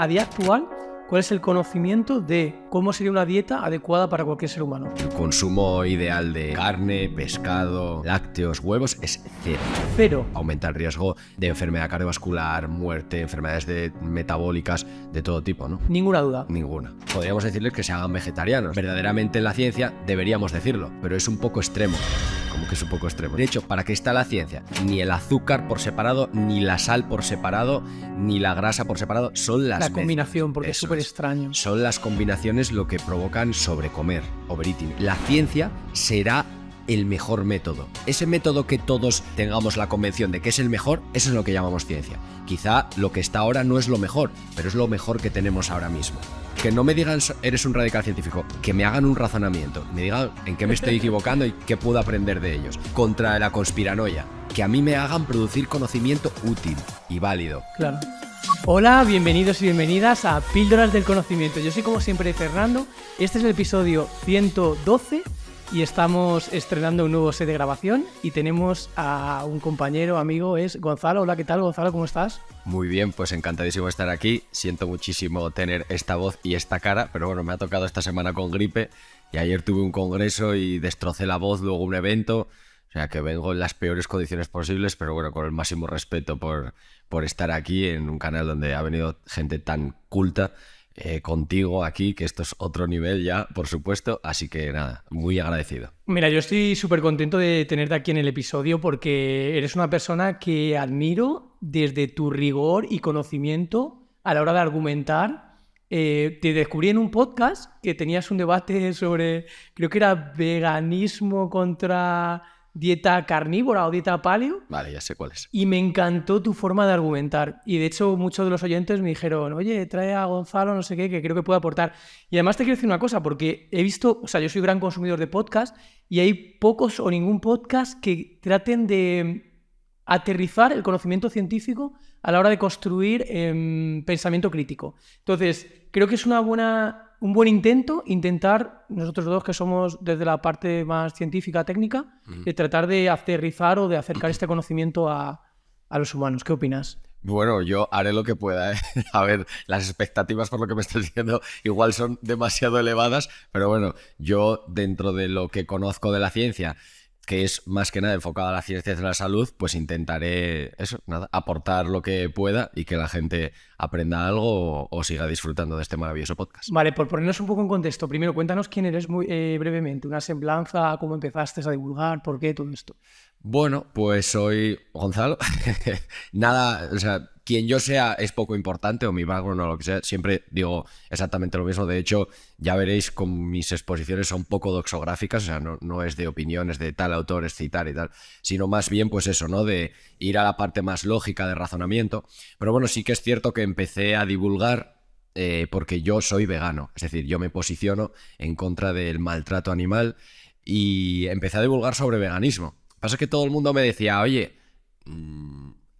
a día actual, ¿cuál es el conocimiento de cómo sería una dieta adecuada para cualquier ser humano? El consumo ideal de carne, pescado, lácteos, huevos es cero. Cero. Aumenta el riesgo de enfermedad cardiovascular, muerte, enfermedades metabólicas de todo tipo, ¿no? Ninguna duda. Ninguna. Podríamos decirles que se hagan vegetarianos. Verdaderamente en la ciencia deberíamos decirlo, pero es un poco extremo. ¿Cómo que es un poco extremo? De hecho, ¿para qué está la ciencia? Ni el azúcar por separado, ni la sal por separado, ni la grasa por separado. Son las La combinación, mezclas. porque es súper extraño. Son las combinaciones lo que provocan sobrecomer, overeating. La ciencia será el mejor método. Ese método que todos tengamos la convención de que es el mejor, eso es lo que llamamos ciencia. Quizá lo que está ahora no es lo mejor, pero es lo mejor que tenemos ahora mismo. Que no me digan eres un radical científico, que me hagan un razonamiento, me digan en qué me estoy equivocando y qué puedo aprender de ellos. Contra la conspiranoia, que a mí me hagan producir conocimiento útil y válido. Claro. Hola, bienvenidos y bienvenidas a Píldoras del Conocimiento. Yo soy como siempre Fernando, este es el episodio 112 y estamos estrenando un nuevo set de grabación y tenemos a un compañero, amigo, es Gonzalo. Hola, ¿qué tal, Gonzalo? ¿Cómo estás? Muy bien, pues encantadísimo de estar aquí. Siento muchísimo tener esta voz y esta cara, pero bueno, me ha tocado esta semana con gripe y ayer tuve un congreso y destrocé la voz, luego un evento. O sea que vengo en las peores condiciones posibles, pero bueno, con el máximo respeto por estar aquí en un canal donde ha venido gente tan culta contigo aquí, que esto es otro nivel ya, por supuesto. Así que nada, muy agradecido. Mira, yo estoy súper contento de tenerte aquí en el episodio porque eres una persona que admiro desde tu rigor y conocimiento a la hora de argumentar. Te descubrí en un podcast que tenías un debate sobre, creo que era veganismo contra dieta carnívora o dieta paleo. Vale, ya sé cuál es. Y me encantó tu forma de argumentar. Y de hecho muchos de los oyentes me dijeron, oye, trae a Gonzalo, no sé qué, que creo que puede aportar. Y además te quiero decir una cosa, porque he visto, o sea, yo soy gran consumidor de podcast y hay pocos o ningún podcast que traten de aterrizar el conocimiento científico a la hora de construir pensamiento crítico. Entonces, creo que es un buen intentar, nosotros dos que somos desde la parte más científica, técnica, de tratar de aterrizar o de acercar este conocimiento a los humanos. ¿Qué opinas? Bueno, yo haré lo que pueda, ¿eh? A ver, las expectativas por lo que me estás diciendo igual son demasiado elevadas, pero bueno, yo dentro de lo que conozco de la ciencia, que es más que nada enfocada a la ciencia de la salud, pues intentaré aportar lo que pueda y que la gente aprenda algo o siga disfrutando de este maravilloso podcast. Vale, por ponernos un poco en contexto, primero cuéntanos quién eres muy brevemente, una semblanza, cómo empezaste a divulgar, por qué, todo esto. Bueno, pues soy Gonzalo. Nada, o sea, quien yo sea es poco importante, o mi background o lo que sea, siempre digo exactamente lo mismo. De hecho, ya veréis con mis exposiciones son poco doxográficas, o sea, no es de opiniones de tal autor, es citar y tal, sino más bien pues eso, ¿no? De ir a la parte más lógica de razonamiento. Pero bueno, sí que es cierto que empecé a divulgar porque yo soy vegano, es decir, yo me posiciono en contra del maltrato animal y empecé a divulgar sobre veganismo. Pasa que todo el mundo me decía, oye,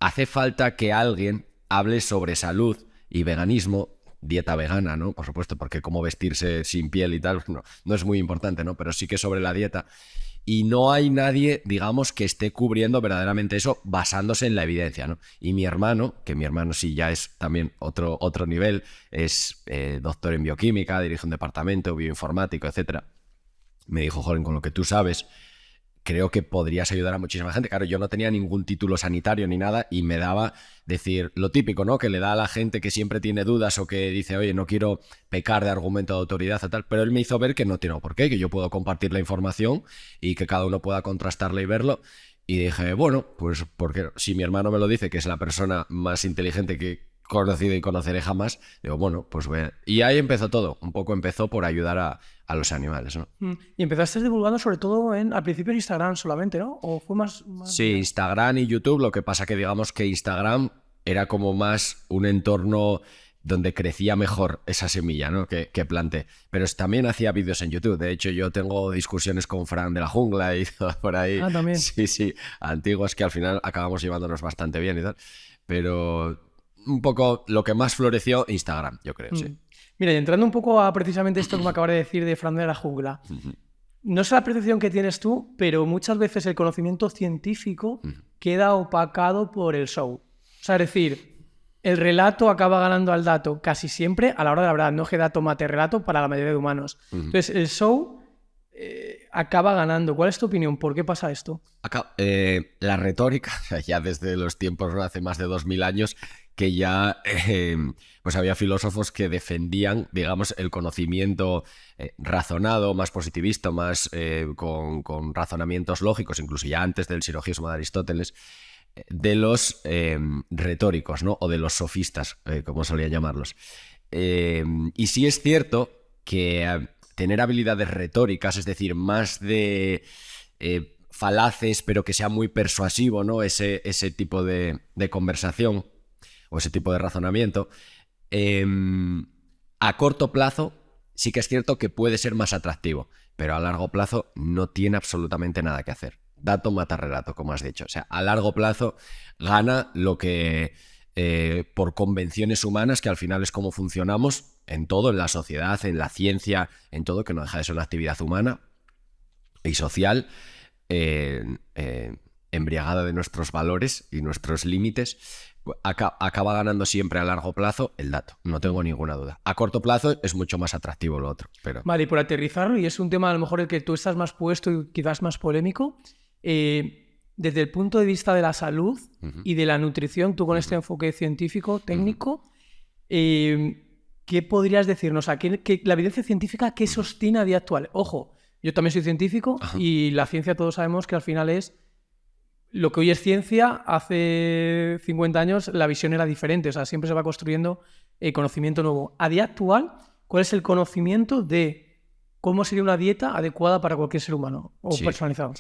hace falta que alguien hable sobre salud y veganismo, dieta vegana, ¿no? Por supuesto, porque cómo vestirse sin piel y tal, no es muy importante, ¿no? Pero sí que sobre la dieta. Y no hay nadie, digamos, que esté cubriendo verdaderamente eso basándose en la evidencia, ¿no? Y mi hermano, que mi hermano sí ya es también otro nivel, es doctor en bioquímica, dirige un departamento, bioinformático, etcétera. Me dijo, joder, con lo que tú sabes, creo que podrías ayudar a muchísima gente. Claro, yo no tenía ningún título sanitario ni nada y me daba decir lo típico, ¿no? Que le da a la gente que siempre tiene dudas o que dice, oye, no quiero pecar de argumento de autoridad o tal, pero él me hizo ver que no tiene por qué, que yo puedo compartir la información y que cada uno pueda contrastarla y verlo. Y dije, bueno, pues porque si mi hermano me lo dice, que es la persona más inteligente que he conocido y conoceré jamás, digo, bueno, pues voy a... Y ahí empezó todo, un poco empezó por ayudar a los animales, ¿no? Y empezaste divulgando sobre todo al principio en Instagram solamente, ¿no? ¿O fue más...? Sí, Instagram y YouTube, lo que pasa que digamos que Instagram era como más un entorno donde crecía mejor esa semilla, ¿no? que planté. Pero también hacía vídeos en YouTube. De hecho, yo tengo discusiones con Fran de la Jungla y todo por ahí. Ah, también. Sí, antiguas que al final acabamos llevándonos bastante bien y tal. Pero un poco lo que más floreció, Instagram, yo creo, sí. Mira, y entrando un poco a precisamente esto que me acabas de decir de Fran de la Jungla, no sé la percepción que tienes tú, pero muchas veces el conocimiento científico queda opacado por el show. O sea, es decir, el relato acaba ganando al dato casi siempre a la hora de la verdad. No es que dato mate relato para la mayoría de humanos. Entonces, el show acaba ganando. ¿Cuál es tu opinión? ¿Por qué pasa esto? La retórica, ya desde los tiempos, ¿no? Hace más de 2000 años, que ya pues había filósofos que defendían, digamos, el conocimiento razonado, más positivista, más con razonamientos lógicos, incluso ya antes del silogismo de Aristóteles, de los retóricos, ¿no? O de los sofistas, como solía llamarlos. Y sí es cierto que tener habilidades retóricas, es decir, más de falaces, pero que sea muy persuasivo, ¿no? Ese tipo de conversación o ese tipo de razonamiento, a corto plazo sí que es cierto que puede ser más atractivo, pero a largo plazo no tiene absolutamente nada que hacer. Dato mata relato, como has dicho. O sea, a largo plazo gana lo que por convenciones humanas, que al final es como funcionamos en todo, en la sociedad, en la ciencia, en todo, que no deja de ser una actividad humana y social, embriagada de nuestros valores y nuestros límites. Acaba ganando siempre a largo plazo el dato, no tengo ninguna duda. A corto plazo es mucho más atractivo lo otro. Pero... Vale, y por aterrizarlo, y es un tema a lo mejor el que tú estás más puesto y quizás más polémico, desde el punto de vista de la salud y de la nutrición, tú con este enfoque científico, técnico, ¿qué podrías decirnos? La evidencia científica, ¿qué sostiene a día actual? Ojo, yo también soy científico y la ciencia todos sabemos que al final es lo que hoy es ciencia. Hace 50 años la visión era diferente, o sea, siempre se va construyendo conocimiento nuevo. A día actual, ¿cuál es el conocimiento de cómo sería una dieta adecuada para cualquier ser humano o personalizado?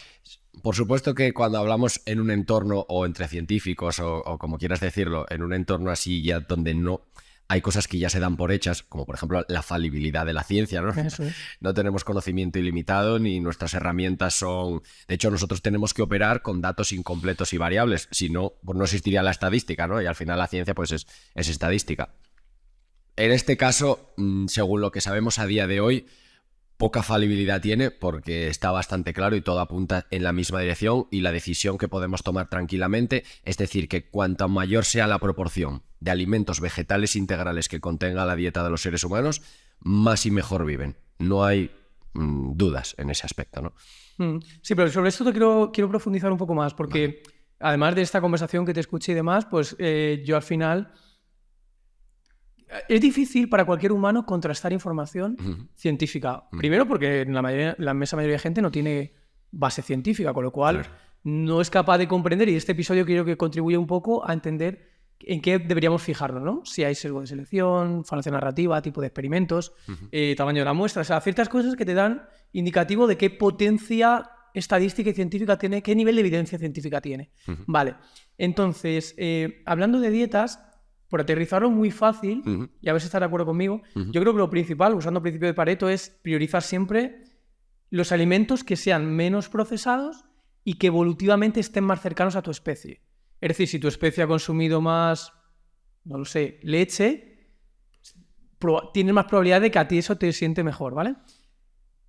Por supuesto que cuando hablamos en un entorno o entre científicos o como quieras decirlo, en un entorno así ya donde no hay cosas que ya se dan por hechas, como por ejemplo la falibilidad de la ciencia, ¿no? Eso es. No tenemos conocimiento ilimitado ni nuestras herramientas son... De hecho, nosotros tenemos que operar con datos incompletos y variables, si no, pues no existiría la estadística, ¿no? Y al final la ciencia pues es estadística. En este caso, según lo que sabemos a día de hoy, poca falibilidad tiene porque está bastante claro y todo apunta en la misma dirección y la decisión que podemos tomar tranquilamente, es decir, que cuanto mayor sea la proporción de alimentos vegetales integrales que contenga la dieta de los seres humanos, más y mejor viven. No hay dudas en ese aspecto, ¿no? Sí, pero sobre esto quiero profundizar un poco más porque además de esta conversación que te escuché y demás, pues yo al final... Es difícil para cualquier humano contrastar información científica. Primero porque la inmensa mayoría de gente no tiene base científica, con lo cual no es capaz de comprender, y este episodio quiero que contribuya un poco a entender en qué deberíamos fijarnos, ¿no? Si hay sesgo de selección, falacia narrativa, tipo de experimentos, tamaño de la muestra, o sea, ciertas cosas que te dan indicativo de qué potencia estadística y científica tiene, qué nivel de evidencia científica tiene. Vale, entonces, hablando de dietas, por aterrizarlo muy fácil, y a ver si estás de acuerdo conmigo, yo creo que lo principal, usando el principio de Pareto, es priorizar siempre los alimentos que sean menos procesados y que evolutivamente estén más cercanos a tu especie. Es decir, si tu especie ha consumido más, no lo sé, leche, tienes más probabilidad de que a ti eso te siente mejor, ¿vale?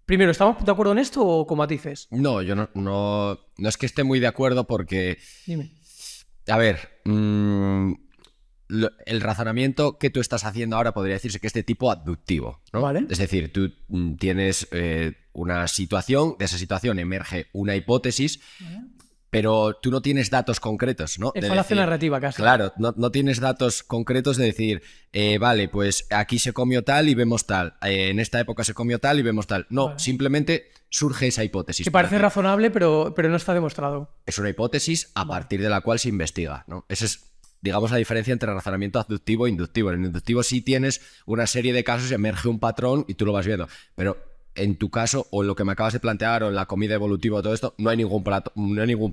Primero, ¿estamos de acuerdo en esto o con matices? No, yo no es que esté muy de acuerdo porque... Dime. A ver... el razonamiento que tú estás haciendo ahora podría decirse que es de tipo aductivo, ¿no? Vale. Es decir, tú tienes una situación, de esa situación emerge una hipótesis, pero tú no tienes datos concretos, ¿no? Es falacia narrativa casi. Claro, no tienes datos concretos de decir, vale, pues aquí se comió tal y vemos tal, en esta época se comió tal y vemos tal. No, simplemente surge esa hipótesis. Que parece razonable, pero no está demostrado. Es una hipótesis a partir de la cual se investiga, ¿no? Ese es, digamos, la diferencia entre razonamiento aductivo e inductivo. En el inductivo sí tienes una serie de casos, emerge un patrón y tú lo vas viendo. Pero en tu caso, o en lo que me acabas de plantear, o en la comida evolutiva o todo esto, no hay ningún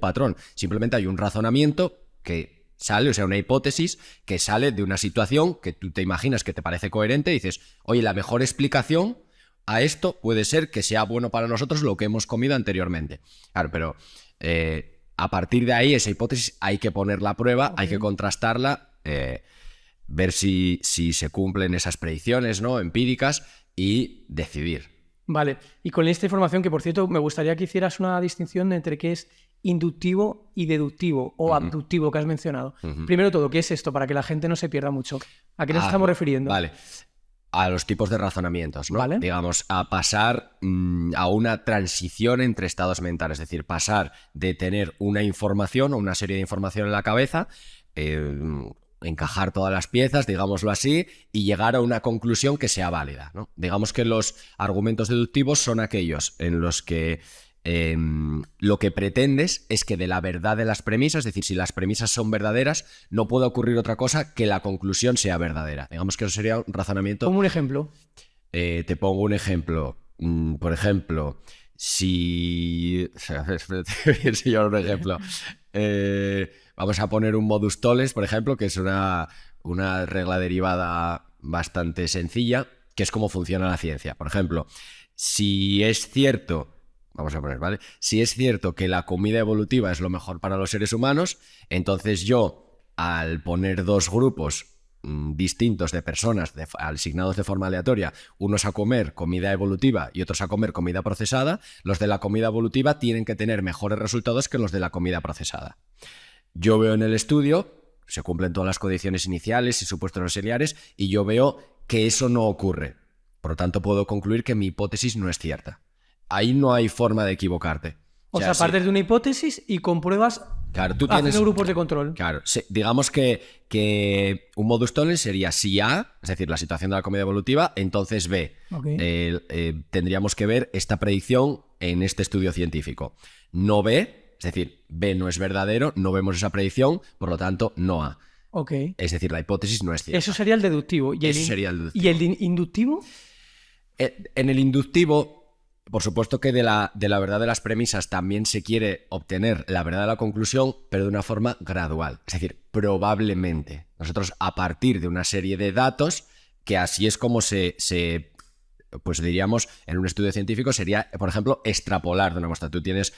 patrón. Simplemente hay un razonamiento que sale, o sea, una hipótesis que sale de una situación que tú te imaginas que te parece coherente y dices, oye, la mejor explicación a esto puede ser que sea bueno para nosotros lo que hemos comido anteriormente. Claro, pero... a partir de ahí, esa hipótesis hay que ponerla a prueba, hay que contrastarla, ver si se cumplen esas predicciones, ¿no? Empíricas y decidir. Vale, y con esta información, que por cierto me gustaría que hicieras una distinción entre qué es inductivo y deductivo o abductivo que has mencionado. Primero todo, ¿qué es esto? Para que la gente no se pierda mucho. ¿A qué nos estamos refiriendo? Vale. A los tipos de razonamientos, ¿no? Vale. Digamos, a pasar a una transición entre estados mentales, es decir, pasar de tener una información o una serie de información en la cabeza, encajar todas las piezas, digámoslo así, y llegar a una conclusión que sea válida, ¿no? Digamos que los argumentos deductivos son aquellos en los que lo que pretendes es que de la verdad de las premisas, es decir, si las premisas son verdaderas, no puede ocurrir otra cosa que la conclusión sea verdadera. Digamos que eso sería un razonamiento... Como un ejemplo. Te pongo un ejemplo. Por ejemplo, si... Voy a enseñar un ejemplo. Vamos a poner un modus tollens, por ejemplo, que es una regla derivada bastante sencilla, que es cómo funciona la ciencia. Por ejemplo, si es cierto... Vamos a poner, ¿vale? Si es cierto que la comida evolutiva es lo mejor para los seres humanos, entonces yo, al poner dos grupos distintos de personas asignados de forma aleatoria, unos a comer comida evolutiva y otros a comer comida procesada, los de la comida evolutiva tienen que tener mejores resultados que los de la comida procesada. Yo veo en el estudio, se cumplen todas las condiciones iniciales y supuestos auxiliares, y yo veo que eso no ocurre. Por lo tanto, puedo concluir que mi hipótesis no es cierta. Ahí no hay forma de equivocarte. O sea, partes de una hipótesis y compruebas haciendo grupos de control. Claro, digamos que un modus tollens sería si A, es decir, la situación de la comida evolutiva, entonces B. Okay. Tendríamos que ver esta predicción en este estudio científico. No B, es decir, B no es verdadero, no vemos esa predicción, por lo tanto, no A. Okay. Es decir, la hipótesis no es cierta. Eso sería el deductivo. Eso sería el deductivo. ¿Y el inductivo? En el inductivo... Por supuesto que de la verdad de las premisas también se quiere obtener la verdad de la conclusión, pero de una forma gradual. Es decir, probablemente. Nosotros, a partir de una serie de datos, que así es como pues diríamos, en un estudio científico sería, por ejemplo, extrapolar de una muestra. Tú tienes,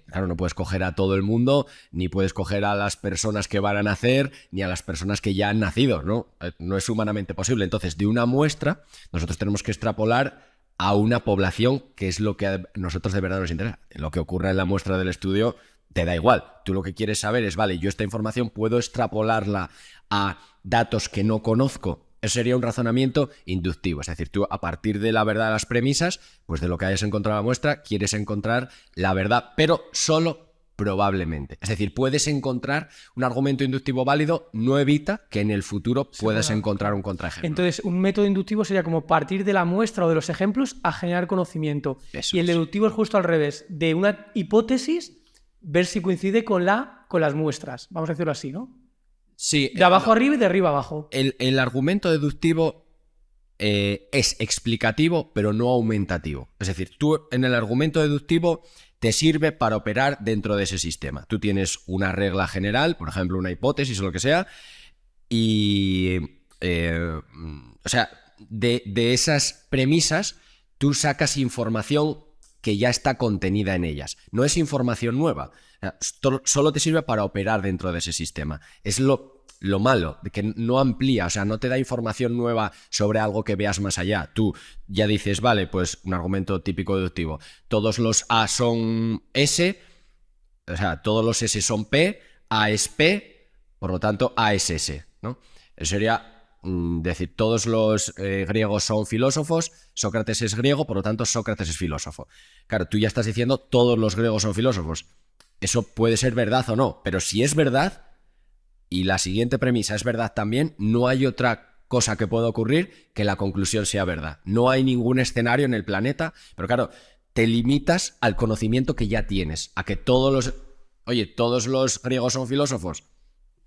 claro, no puedes coger a todo el mundo, ni puedes coger a las personas que van a nacer, ni a las personas que ya han nacido, ¿no? No es humanamente posible. Entonces, de una muestra, nosotros tenemos que extrapolar a una población, que es lo que a nosotros de verdad nos interesa. Lo que ocurra en la muestra del estudio te da igual. Tú lo que quieres saber es, vale, yo esta información puedo extrapolarla a datos que no conozco. Eso sería un razonamiento inductivo. Es decir, tú a partir de la verdad de las premisas, pues de lo que hayas encontrado en la muestra, quieres encontrar la verdad, pero solo probablemente. Es decir, puedes encontrar un argumento inductivo válido, no evita que en el futuro puedas encontrar un contraejemplo. Entonces, un método inductivo sería como partir de la muestra o de los ejemplos a generar conocimiento. Eso y el deductivo es justo al revés, de una hipótesis, ver si coincide con las muestras. Vamos a decirlo así, ¿no? Sí. De abajo arriba y de arriba abajo. El argumento deductivo es explicativo, pero no aumentativo. Es decir, tú en el argumento deductivo te sirve para operar dentro de ese sistema. Tú tienes una regla general, por ejemplo, una hipótesis o lo que sea, y o sea, de esas premisas tú sacas información que ya está contenida en ellas. No es información nueva. Solo te sirve para operar dentro de ese sistema. Es lo malo, de que no amplía, o sea, no te da información nueva sobre algo que veas más allá. Tú ya dices, vale, pues un argumento típico deductivo. Todos los A son S, o sea, todos los S son P, A es P, por lo tanto, A es S, ¿no? Eso sería decir, todos los griegos son filósofos, Sócrates es griego, por lo tanto, Sócrates es filósofo. Claro, tú ya estás diciendo, todos los griegos son filósofos. Eso puede ser verdad o no, pero si es verdad, y la siguiente premisa es verdad también, no hay otra cosa que pueda ocurrir que la conclusión sea verdad. No hay ningún escenario en el planeta, pero claro, te limitas al conocimiento que ya tienes, a que todos los griegos son filósofos.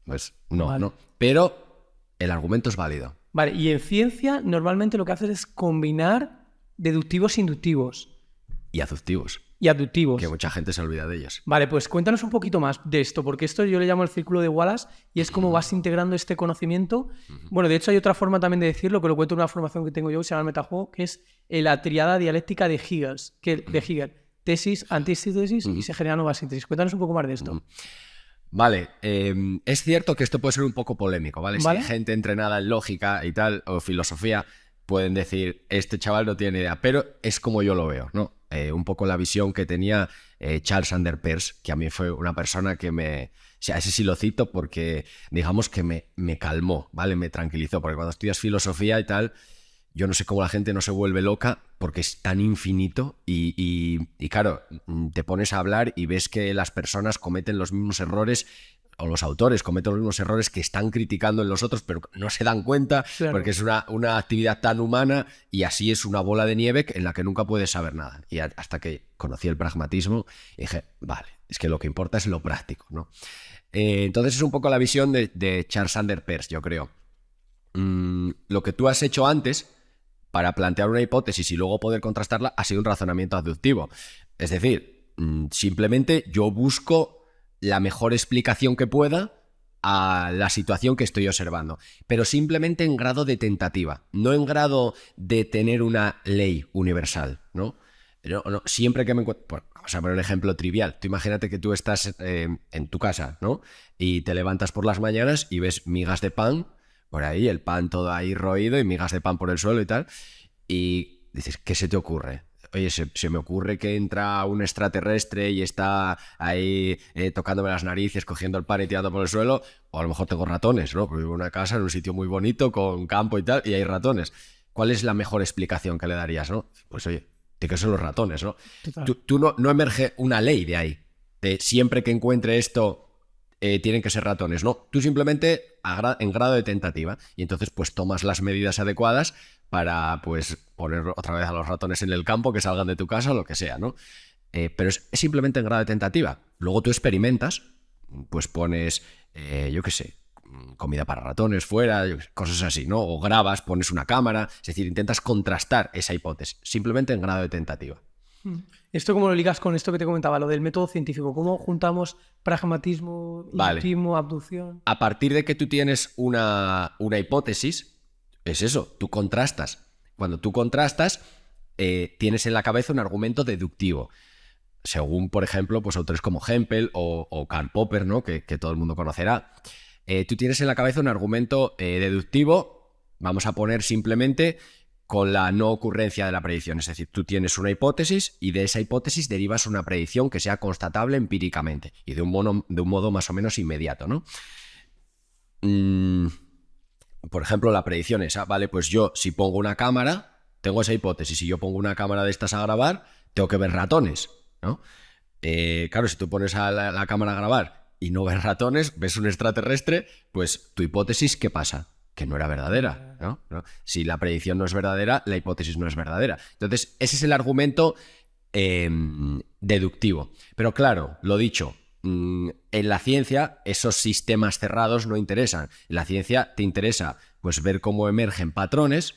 Pues no, vale. No. Pero el argumento es válido. Vale, y en ciencia normalmente lo que haces es combinar deductivos e inductivos. Y aductivos. Y abductivos. Que mucha gente se olvida de ellos. Vale, pues cuéntanos un poquito más de esto, porque esto yo le llamo el círculo de Wallace y es como vas integrando este conocimiento. Bueno, de hecho hay otra forma también de decirlo, que lo cuento en una formación que tengo yo, que se llama el metajuego, que es la triada dialéctica de Hegel. Tesis, antítesis y se genera nueva síntesis. Cuéntanos un poco más de esto. Vale, es cierto que esto puede ser un poco polémico, ¿vale? Si hay gente entrenada en lógica y tal, o filosofía, pueden decir, este chaval no tiene idea, pero es como yo lo veo, ¿no? un poco la visión que tenía Charles Sanders Peirce, que a mí fue una persona que me... O sea, ese sí lo cito porque, digamos que me calmó, ¿vale? Me tranquilizó, porque cuando estudias filosofía y tal, yo no sé cómo la gente no se vuelve loca porque es tan infinito y claro, te pones a hablar y ves que las personas cometen los mismos errores, o los autores cometen los mismos errores que están criticando en los otros, pero no se dan cuenta, claro, porque es una actividad tan humana y así es una bola de nieve en la que nunca puedes saber nada. Y hasta que conocí el pragmatismo, dije, vale, es que lo que importa es lo práctico, ¿no? Entonces es un poco la visión de Charles Sanders Peirce, yo creo. Lo que tú has hecho antes para plantear una hipótesis y luego poder contrastarla ha sido un razonamiento aductivo. Es decir, simplemente yo busco la mejor explicación que pueda a la situación que estoy observando, pero simplemente en grado de tentativa, no en grado de tener una ley universal, ¿no? No, siempre que me encuentro... Bueno, vamos a poner un ejemplo trivial. Tú imagínate que tú estás en tu casa, ¿no? Y te levantas por las mañanas y ves migas de pan por ahí, el pan todo ahí roído y migas de pan por el suelo y tal, y dices, ¿qué se te ocurre? Oye, se me ocurre que entra un extraterrestre y está ahí tocándome las narices, cogiendo el pan y tirando por el suelo, o a lo mejor tengo ratones, ¿no? Porque vivo en una casa en un sitio muy bonito, con campo y tal, y hay ratones. ¿Cuál es la mejor explicación que le darías, no? Pues oye, ¿de qué son los ratones, no? Tú no emerge una ley de ahí, de siempre que encuentre esto... tienen que ser ratones, no, tú simplemente en grado de tentativa y entonces pues tomas las medidas adecuadas para pues poner otra vez a los ratones en el campo, que salgan de tu casa o lo que sea, ¿no? Pero es simplemente en grado de tentativa. Luego tú experimentas, pues pones, yo qué sé, comida para ratones fuera, cosas así, ¿no? O grabas, pones una cámara, es decir, intentas contrastar esa hipótesis, simplemente en grado de tentativa. ¿Esto cómo lo ligas con esto que te comentaba, lo del método científico? ¿Cómo juntamos pragmatismo, inductismo, abducción? A partir de que tú tienes una hipótesis, es eso, tú contrastas. Cuando tú contrastas, tienes en la cabeza un argumento deductivo. Según, por ejemplo, pues autores como Hempel o Karl Popper, ¿no? que todo el mundo conocerá. Tú tienes en la cabeza un argumento deductivo, vamos a poner simplemente... con la no ocurrencia de la predicción. Es decir, tú tienes una hipótesis y de esa hipótesis derivas una predicción que sea constatable empíricamente y de un modo más o menos inmediato, ¿no? Por ejemplo, la predicción esa, ¿vale? Pues yo, si pongo una cámara, tengo esa hipótesis. Si yo pongo una cámara de estas a grabar, tengo que ver ratones, ¿no? Claro, si tú pones a la cámara a grabar y no ves ratones, ves un extraterrestre, pues tu hipótesis, ¿qué pasa? Que no era verdadera, ¿no? Si la predicción no es verdadera, la hipótesis no es verdadera. Entonces, ese es el argumento deductivo. Pero claro, lo dicho, en la ciencia esos sistemas cerrados no interesan. En la ciencia te interesa pues ver cómo emergen patrones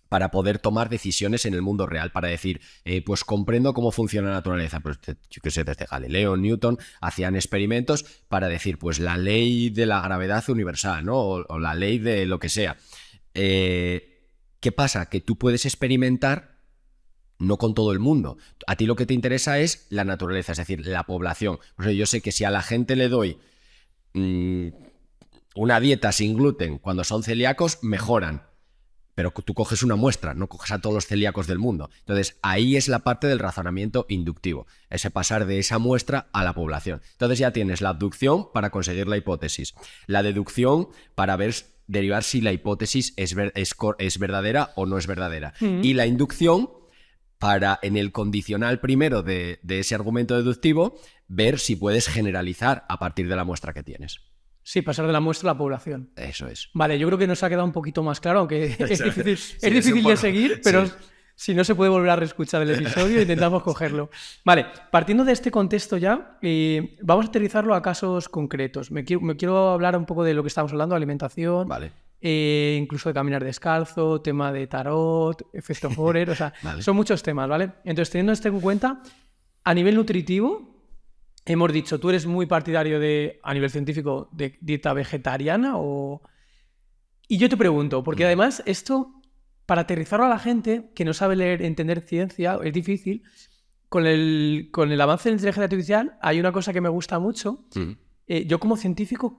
para poder tomar decisiones en el mundo real, para decir, pues comprendo cómo funciona la naturaleza. Pues yo qué sé, desde Galileo, Newton, hacían experimentos para decir, pues la ley de la gravedad universal, ¿no? O la ley de lo que sea. ¿Qué pasa? Que tú puedes experimentar no con todo el mundo. A ti lo que te interesa es la naturaleza, es decir, la población. O sea, yo sé que si a la gente le doy una dieta sin gluten cuando son celíacos, mejoran. Pero tú coges una muestra, no coges a todos los celíacos del mundo. Entonces, ahí es la parte del razonamiento inductivo, ese pasar de esa muestra a la población. Entonces ya tienes la abducción para conseguir la hipótesis, la deducción para derivar si la hipótesis es verdadera o no es verdadera, y la inducción para, en el condicional primero de ese argumento deductivo, ver si puedes generalizar a partir de la muestra que tienes. Sí, pasar de la muestra a la población. Eso es. Vale, yo creo que nos ha quedado un poquito más claro, aunque es difícil de seguir, pero sí. Si no se puede volver a reescuchar el episodio, intentamos cogerlo. Vale, partiendo de este contexto ya, vamos a aterrizarlo a casos concretos. Me quiero hablar un poco de lo que estamos hablando, alimentación, vale. Incluso de caminar descalzo, tema de tarot, efecto Forer, o sea, vale. Son muchos temas, ¿vale? Entonces, teniendo esto en cuenta, a nivel nutritivo, hemos dicho, tú eres muy partidario de, a nivel científico, de dieta vegetariana o... Y yo te pregunto, porque además esto, para aterrizarlo a la gente que no sabe leer, entender ciencia, es difícil. Con el avance de la inteligencia artificial hay una cosa que me gusta mucho. Yo como científico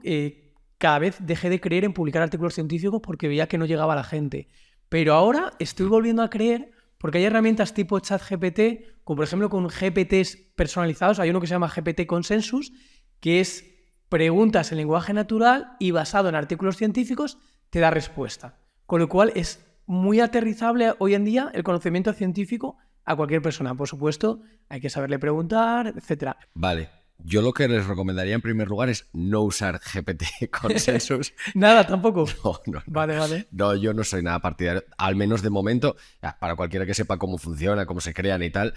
cada vez dejé de creer en publicar artículos científicos porque veía que no llegaba a la gente. Pero ahora estoy volviendo a creer Porque hay herramientas tipo ChatGPT, como por ejemplo con GPTs personalizados. Hay uno que se llama GPT Consensus, que es preguntas en lenguaje natural y basado en artículos científicos te da respuesta. Con lo cual es muy aterrizable hoy en día el conocimiento científico a cualquier persona. Por supuesto, hay que saberle preguntar, etc. Vale. Yo lo que les recomendaría en primer lugar es no usar GPT Consensus. Nada, tampoco. No. Vale. No, yo no soy nada partidario. Al menos de momento, para cualquiera que sepa cómo funciona, cómo se crean y tal,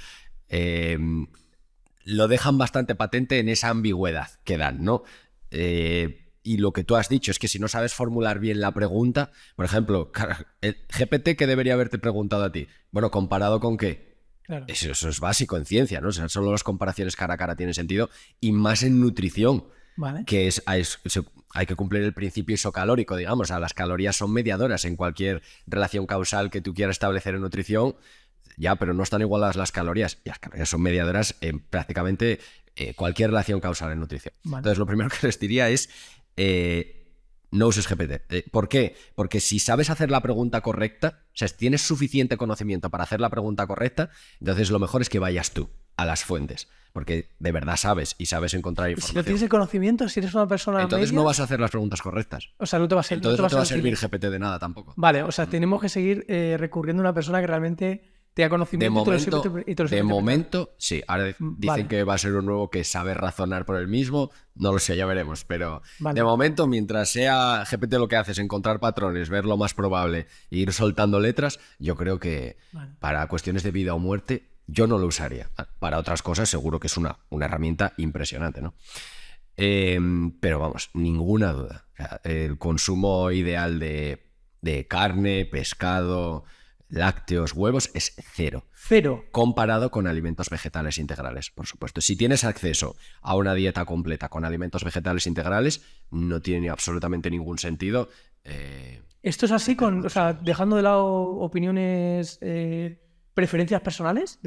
lo dejan bastante patente en esa ambigüedad que dan, ¿no? Y lo que tú has dicho es que si no sabes formular bien la pregunta, por ejemplo, el GPT, ¿qué debería haberte preguntado a ti? Bueno, ¿comparado con qué? Claro. Eso es básico en ciencia, ¿no? O sea, solo las comparaciones cara a cara tienen sentido, y más en nutrición, Vale. que hay que cumplir el principio isocalórico, digamos. O sea, las calorías son mediadoras en cualquier relación causal que tú quieras establecer en nutrición, ya, pero no están igualadas las calorías, y las calorías son mediadoras en prácticamente cualquier relación causal en nutrición. Vale. Entonces, lo primero que les diría es no uses GPT. ¿Por qué? Porque si sabes hacer la pregunta correcta, o sea, si tienes suficiente conocimiento para hacer la pregunta correcta, entonces lo mejor es que vayas tú a las fuentes, porque de verdad sabes y sabes encontrar Si información. no tienes el conocimiento, si eres una persona Entonces media, no vas a hacer las preguntas correctas. o sea, no te va a ser, Entonces no te va a servir útil. GPT de nada tampoco. Vale, o sea, tenemos que seguir recurriendo a una persona que realmente tenga De conocimiento momento, sí. Ahora dicen Vale. que va a ser un nuevo que sabe razonar por él mismo. No lo sé, ya veremos. Pero Vale. de momento, mientras sea GPT lo que hace es encontrar patrones, ver lo más probable e ir soltando letras, yo creo que Vale. para cuestiones de vida o muerte yo no lo usaría. Para otras cosas seguro que es una herramienta impresionante, ¿no? Pero vamos, ninguna duda. O sea, el consumo ideal de carne, pescado, lácteos, huevos es cero. Cero. Comparado con alimentos vegetales integrales, por supuesto. Si tienes acceso a una dieta completa con alimentos vegetales integrales, no tiene absolutamente ningún sentido. Esto es así con, o sea, dejando de lado opiniones, preferencias personales,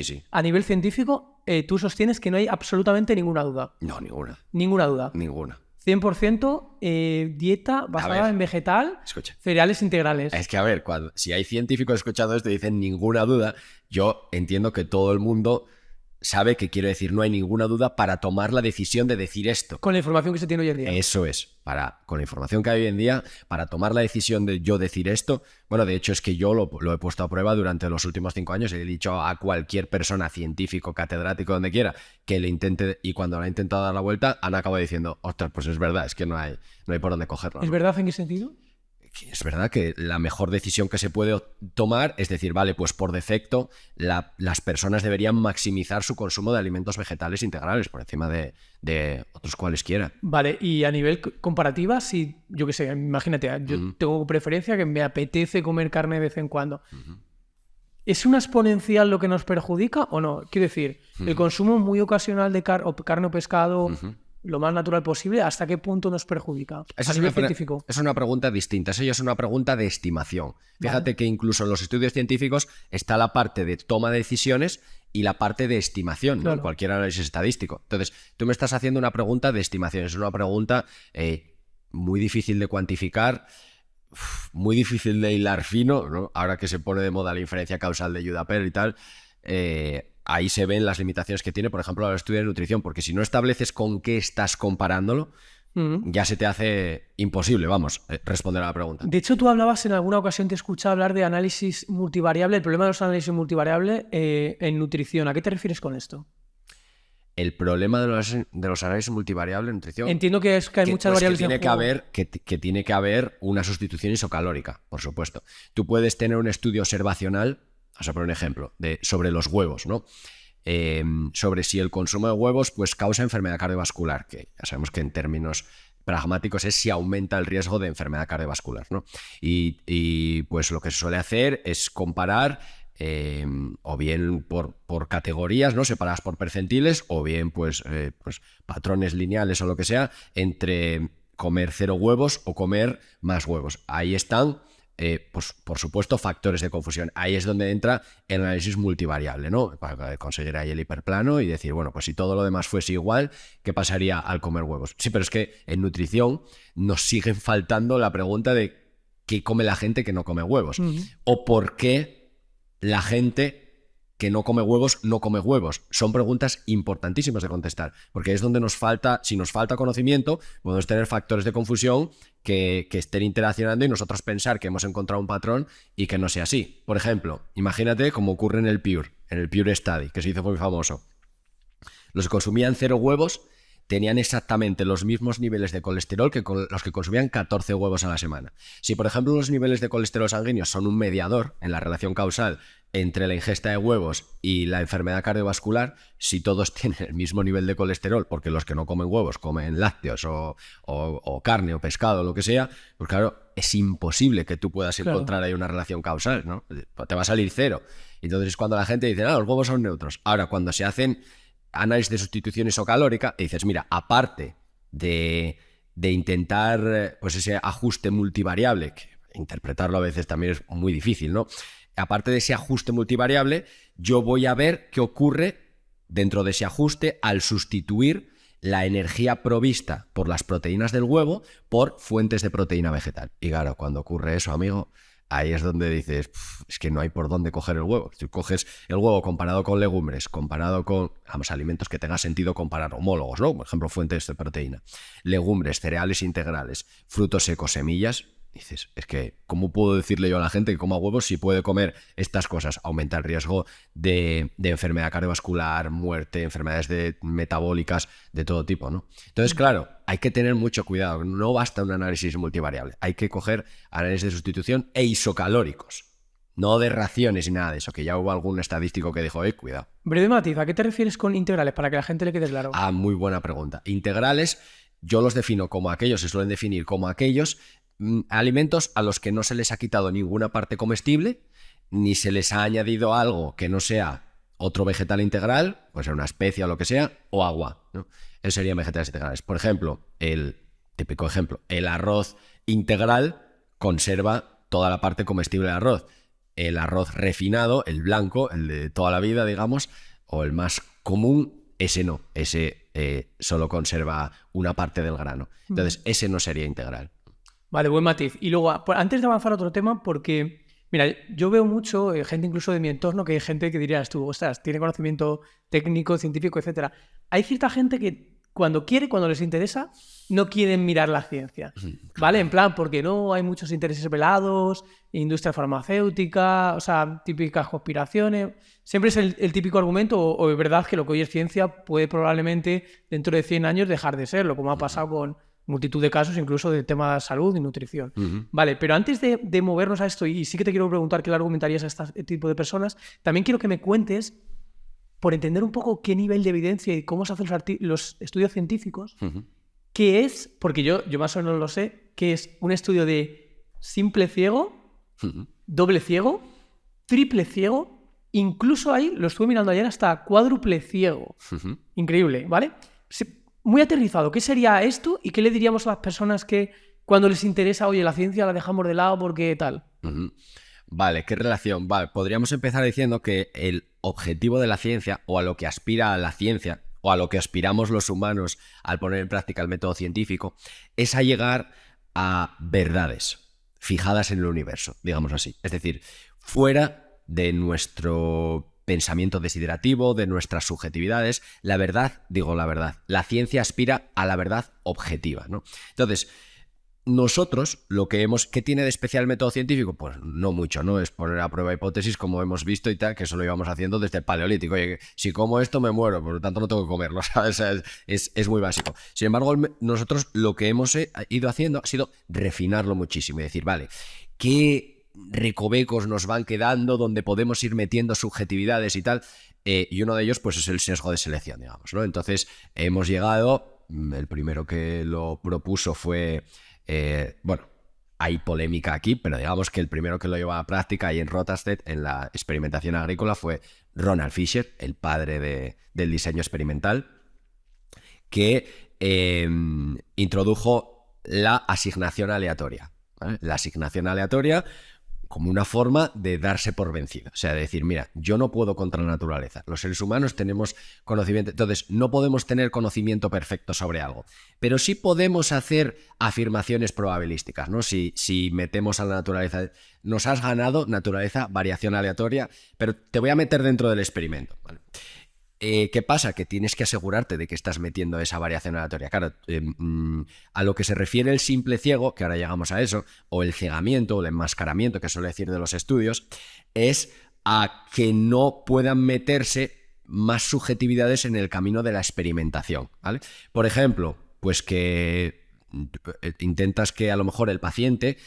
Sí. a nivel científico, tú sostienes que no hay absolutamente ninguna duda. No, ninguna. Ninguna duda. Ninguna. 100% dieta basada en vegetal, Escucha. cereales integrales. Es que, a ver, si hay científicos escuchando esto y dicen ninguna duda, yo entiendo que todo el mundo sabe que quiero decir no hay ninguna duda para tomar la decisión de decir esto. Con la información que se tiene hoy en día. Eso es, con la información que hay hoy en día, para tomar la decisión de yo decir esto. Bueno, de hecho es que yo lo he puesto a prueba durante los últimos 5 años y he dicho a cualquier persona, científico, catedrático, donde quiera, que le intente, y cuando le ha intentado dar la vuelta, han acabado diciendo, ostras, pues es verdad, es que no hay por dónde cogerlo, ¿no? ¿Es verdad en qué sentido? Es verdad que la mejor decisión que se puede tomar es decir, vale, pues por defecto las personas deberían maximizar su consumo de alimentos vegetales integrales por encima de otros cualesquiera. Vale, y a nivel comparativa, si, yo qué sé, imagínate, yo tengo preferencia que me apetece comer carne de vez en cuando. ¿Es una exponencial lo que nos perjudica o no? Quiero decir, el consumo muy ocasional de carne o pescado, lo más natural posible, ¿hasta qué punto nos perjudica? Esa a nivel científico. Es una pregunta distinta, eso ya es una pregunta de estimación. Fíjate que incluso en los estudios científicos está la parte de toma de decisiones y la parte de estimación, ¿no? En cualquier análisis estadístico. Entonces, tú me estás haciendo una pregunta de estimación, es una pregunta muy difícil de cuantificar, muy difícil de hilar fino, ¿no? Ahora que se pone de moda la inferencia causal de Yudaper y tal, ahí se ven las limitaciones que tiene, por ejemplo, el estudio de nutrición, porque si no estableces con qué estás comparándolo, ya se te hace imposible, responder a la pregunta. De hecho, tú hablabas en alguna ocasión, te he escuchado hablar de análisis multivariable, el problema de los análisis multivariables en nutrición. ¿A qué te refieres con esto? El problema de los análisis multivariables en nutrición... Entiendo que hay muchas variables en juego. Que tiene que haber una sustitución isocalórica, por supuesto. Tú puedes tener un estudio observacional, vamos a poner un ejemplo, sobre los huevos, ¿no? Sobre si el consumo de huevos pues causa enfermedad cardiovascular, que ya sabemos que en términos pragmáticos es si aumenta el riesgo de enfermedad cardiovascular, ¿no? Y pues lo que se suele hacer es comparar o bien por categorías, ¿no? Separadas por percentiles, o bien pues patrones lineales o lo que sea, entre comer 0 huevos o comer más huevos. Ahí están pues por supuesto factores de confusión. Ahí es donde entra el análisis multivariable, ¿no? Para conseguir ahí el hiperplano y decir, bueno, pues si todo lo demás fuese igual, ¿qué pasaría al comer huevos? Sí, pero es que en nutrición nos siguen faltando la pregunta de qué come la gente que no come huevos, o por qué la gente que no come huevos, no come huevos? Son preguntas importantísimas de contestar, porque es donde si nos falta conocimiento, podemos tener factores de confusión que estén interaccionando y nosotros pensar que hemos encontrado un patrón y que no sea así. Por ejemplo, imagínate como ocurre en el Pure Study, que se hizo muy famoso. Los que consumían 0 huevos tenían exactamente los mismos niveles de colesterol que los que consumían 14 huevos a la semana. Si, por ejemplo, los niveles de colesterol sanguíneo son un mediador en la relación causal entre la ingesta de huevos y la enfermedad cardiovascular, si todos tienen el mismo nivel de colesterol, porque los que no comen huevos comen lácteos o carne o pescado o lo que sea, pues claro, es imposible que tú puedas encontrar ahí una relación causal, ¿no? Te va a salir 0. Entonces es cuando la gente dice, los huevos son neutros. Ahora, cuando se hacen análisis de sustitución isocalórica, y dices, mira, aparte de intentar pues ese ajuste multivariable, que interpretarlo a veces también es muy difícil, ¿no? Aparte de ese ajuste multivariable, yo voy a ver qué ocurre dentro de ese ajuste al sustituir la energía provista por las proteínas del huevo por fuentes de proteína vegetal. Y claro, cuando ocurre eso, amigo, ahí es donde dices, es que no hay por dónde coger el huevo. Si coges el huevo comparado con legumbres, comparado con alimentos que tenga sentido comparar, homólogos, ¿no? Por ejemplo, fuentes de proteína, legumbres, cereales integrales, frutos secos, semillas, dices, es que, ¿cómo puedo decirle yo a la gente que coma huevos si puede comer estas cosas? Aumenta el riesgo de enfermedad cardiovascular, muerte, enfermedades metabólicas de todo tipo, ¿no? Entonces, claro, hay que tener mucho cuidado. No basta un análisis multivariable. Hay que coger análisis de sustitución e isocalóricos. No de raciones ni nada de eso, que ya hubo algún estadístico que dijo, cuidado. Breve matiz, ¿a qué te refieres con integrales? Para que la gente le quede claro. Muy buena pregunta. Integrales, yo los defino como aquellos, se suelen definir como aquellos alimentos a los que no se les ha quitado ninguna parte comestible, ni se les ha añadido algo que no sea otro vegetal integral, puede ser una especie o lo que sea, o agua, ¿no? Esos serían vegetales integrales. Por ejemplo, el típico ejemplo, el arroz integral conserva toda la parte comestible del arroz. El arroz refinado, el blanco, el de toda la vida, digamos, o el más común, ese no, ese solo conserva una parte del grano. Entonces, ese no sería integral. Vale, buen matiz. Y luego, antes de avanzar a otro tema, porque, mira, yo veo mucho gente incluso de mi entorno, que hay gente que dirías tú, ostras, tiene conocimiento técnico, científico, etcétera. Hay cierta gente que cuando les interesa, no quieren mirar la ciencia, ¿vale? En plan, porque no hay muchos intereses velados, industria farmacéutica, o sea, típicas conspiraciones. Siempre es el típico argumento, o es verdad que lo que hoy es ciencia puede probablemente dentro de 100 años dejar de serlo, como ha pasado con multitud de casos, incluso de temas de salud y nutrición. Vale, pero antes de movernos a esto, y sí que te quiero preguntar qué le argumentarías a este tipo de personas, también quiero que me cuentes, por entender un poco qué nivel de evidencia y cómo se hacen los estudios científicos, qué es, porque yo más o menos lo sé, qué es un estudio de simple ciego, doble ciego, triple ciego, incluso ahí, lo estuve mirando ayer, hasta cuádruple ciego. Increíble, ¿vale? Muy aterrizado, ¿qué sería esto y qué le diríamos a las personas que cuando les interesa, oye, la ciencia la dejamos de lado porque tal? Vale, ¿qué relación? Vale, podríamos empezar diciendo que el objetivo de la ciencia, o a lo que aspira a la ciencia, o a lo que aspiramos los humanos al poner en práctica el método científico, es a llegar a verdades fijadas en el universo, digamos así. Es decir, fuera de nuestro pensamiento desiderativo, de nuestras subjetividades, la verdad, la ciencia aspira a la verdad objetiva, ¿no? Entonces, nosotros, ¿qué tiene de especial el método científico? Pues no mucho, ¿no? Es poner a prueba hipótesis, como hemos visto y tal, que eso lo íbamos haciendo desde el Paleolítico. Oye, si como esto me muero, por lo tanto no tengo que comerlo, ¿sabes? Es muy básico. Sin embargo, nosotros lo que hemos ido haciendo ha sido refinarlo muchísimo y decir, vale, ¿qué recovecos nos van quedando donde podemos ir metiendo subjetividades y tal? Y uno de ellos, pues, es el sesgo de selección, digamos, ¿no? Entonces, hemos llegado, el primero que lo propuso fue... hay polémica aquí, pero digamos que el primero que lo llevó a práctica ahí en Rotasted, en la experimentación agrícola, fue Ronald Fisher, el padre del diseño experimental, que introdujo la asignación aleatoria, ¿vale? La asignación aleatoria, como una forma de darse por vencido. O sea, de decir, mira, yo no puedo contra la naturaleza. Los seres humanos tenemos conocimiento. Entonces, no podemos tener conocimiento perfecto sobre algo. Pero sí podemos hacer afirmaciones probabilísticas, ¿no? Si metemos a la naturaleza, nos has ganado, naturaleza, variación aleatoria, pero te voy a meter dentro del experimento, ¿vale? ¿Qué pasa? Que tienes que asegurarte de que estás metiendo esa variación aleatoria. Claro, a lo que se refiere el simple ciego, que ahora llegamos a eso, o el cegamiento o el enmascaramiento, que suele decir de los estudios, es a que no puedan meterse más subjetividades en el camino de la experimentación, ¿vale? Por ejemplo, pues que intentas que a lo mejor el paciente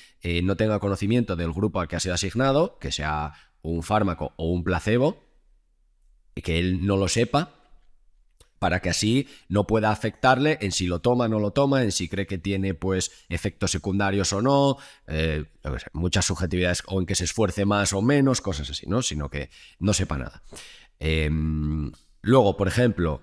no tenga conocimiento del grupo al que ha sido asignado, que sea un fármaco o un placebo, que él no lo sepa, para que así no pueda afectarle en si lo toma o no lo toma, en si cree que tiene pues efectos secundarios o no, muchas subjetividades, o en que se esfuerce más o menos, cosas así, ¿no? Sino que no sepa nada. Luego, por ejemplo,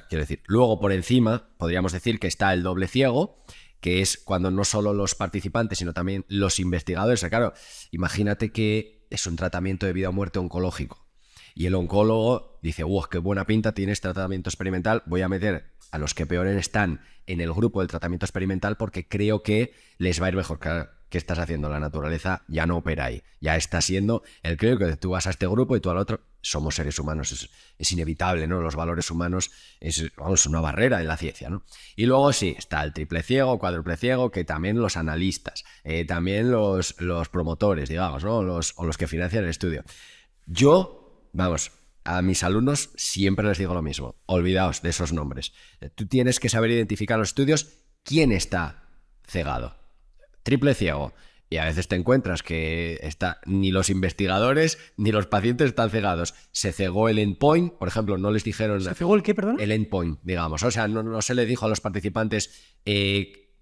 quiero decir, luego por encima podríamos decir que está el doble ciego, que es cuando no solo los participantes, sino también los investigadores. O sea, claro, imagínate que es un tratamiento de vida o muerte oncológico. Y el oncólogo dice, qué buena pinta tiene este tratamiento experimental, voy a meter a los que peor están en el grupo del tratamiento experimental porque creo que les va a ir mejor. ¿Qué estás haciendo? La naturaleza ya no opera ahí, ya está siendo el creo que tú vas a este grupo y tú al otro. Somos seres humanos, es inevitable, ¿no? Los valores humanos es una barrera en la ciencia, ¿no? Y luego sí, está el triple ciego, cuádruple ciego, que también los analistas, también los promotores, digamos, ¿no? O los que financian el estudio. Vamos, a mis alumnos siempre les digo lo mismo. Olvidaos de esos nombres. Tú tienes que saber identificar los estudios quién está cegado. Triple ciego. Y a veces te encuentras que ni los investigadores ni los pacientes están cegados. Se cegó el endpoint, por ejemplo, no les dijeron... ¿Se cegó el qué, perdón? El endpoint, digamos. O sea, no se le dijo a los participantes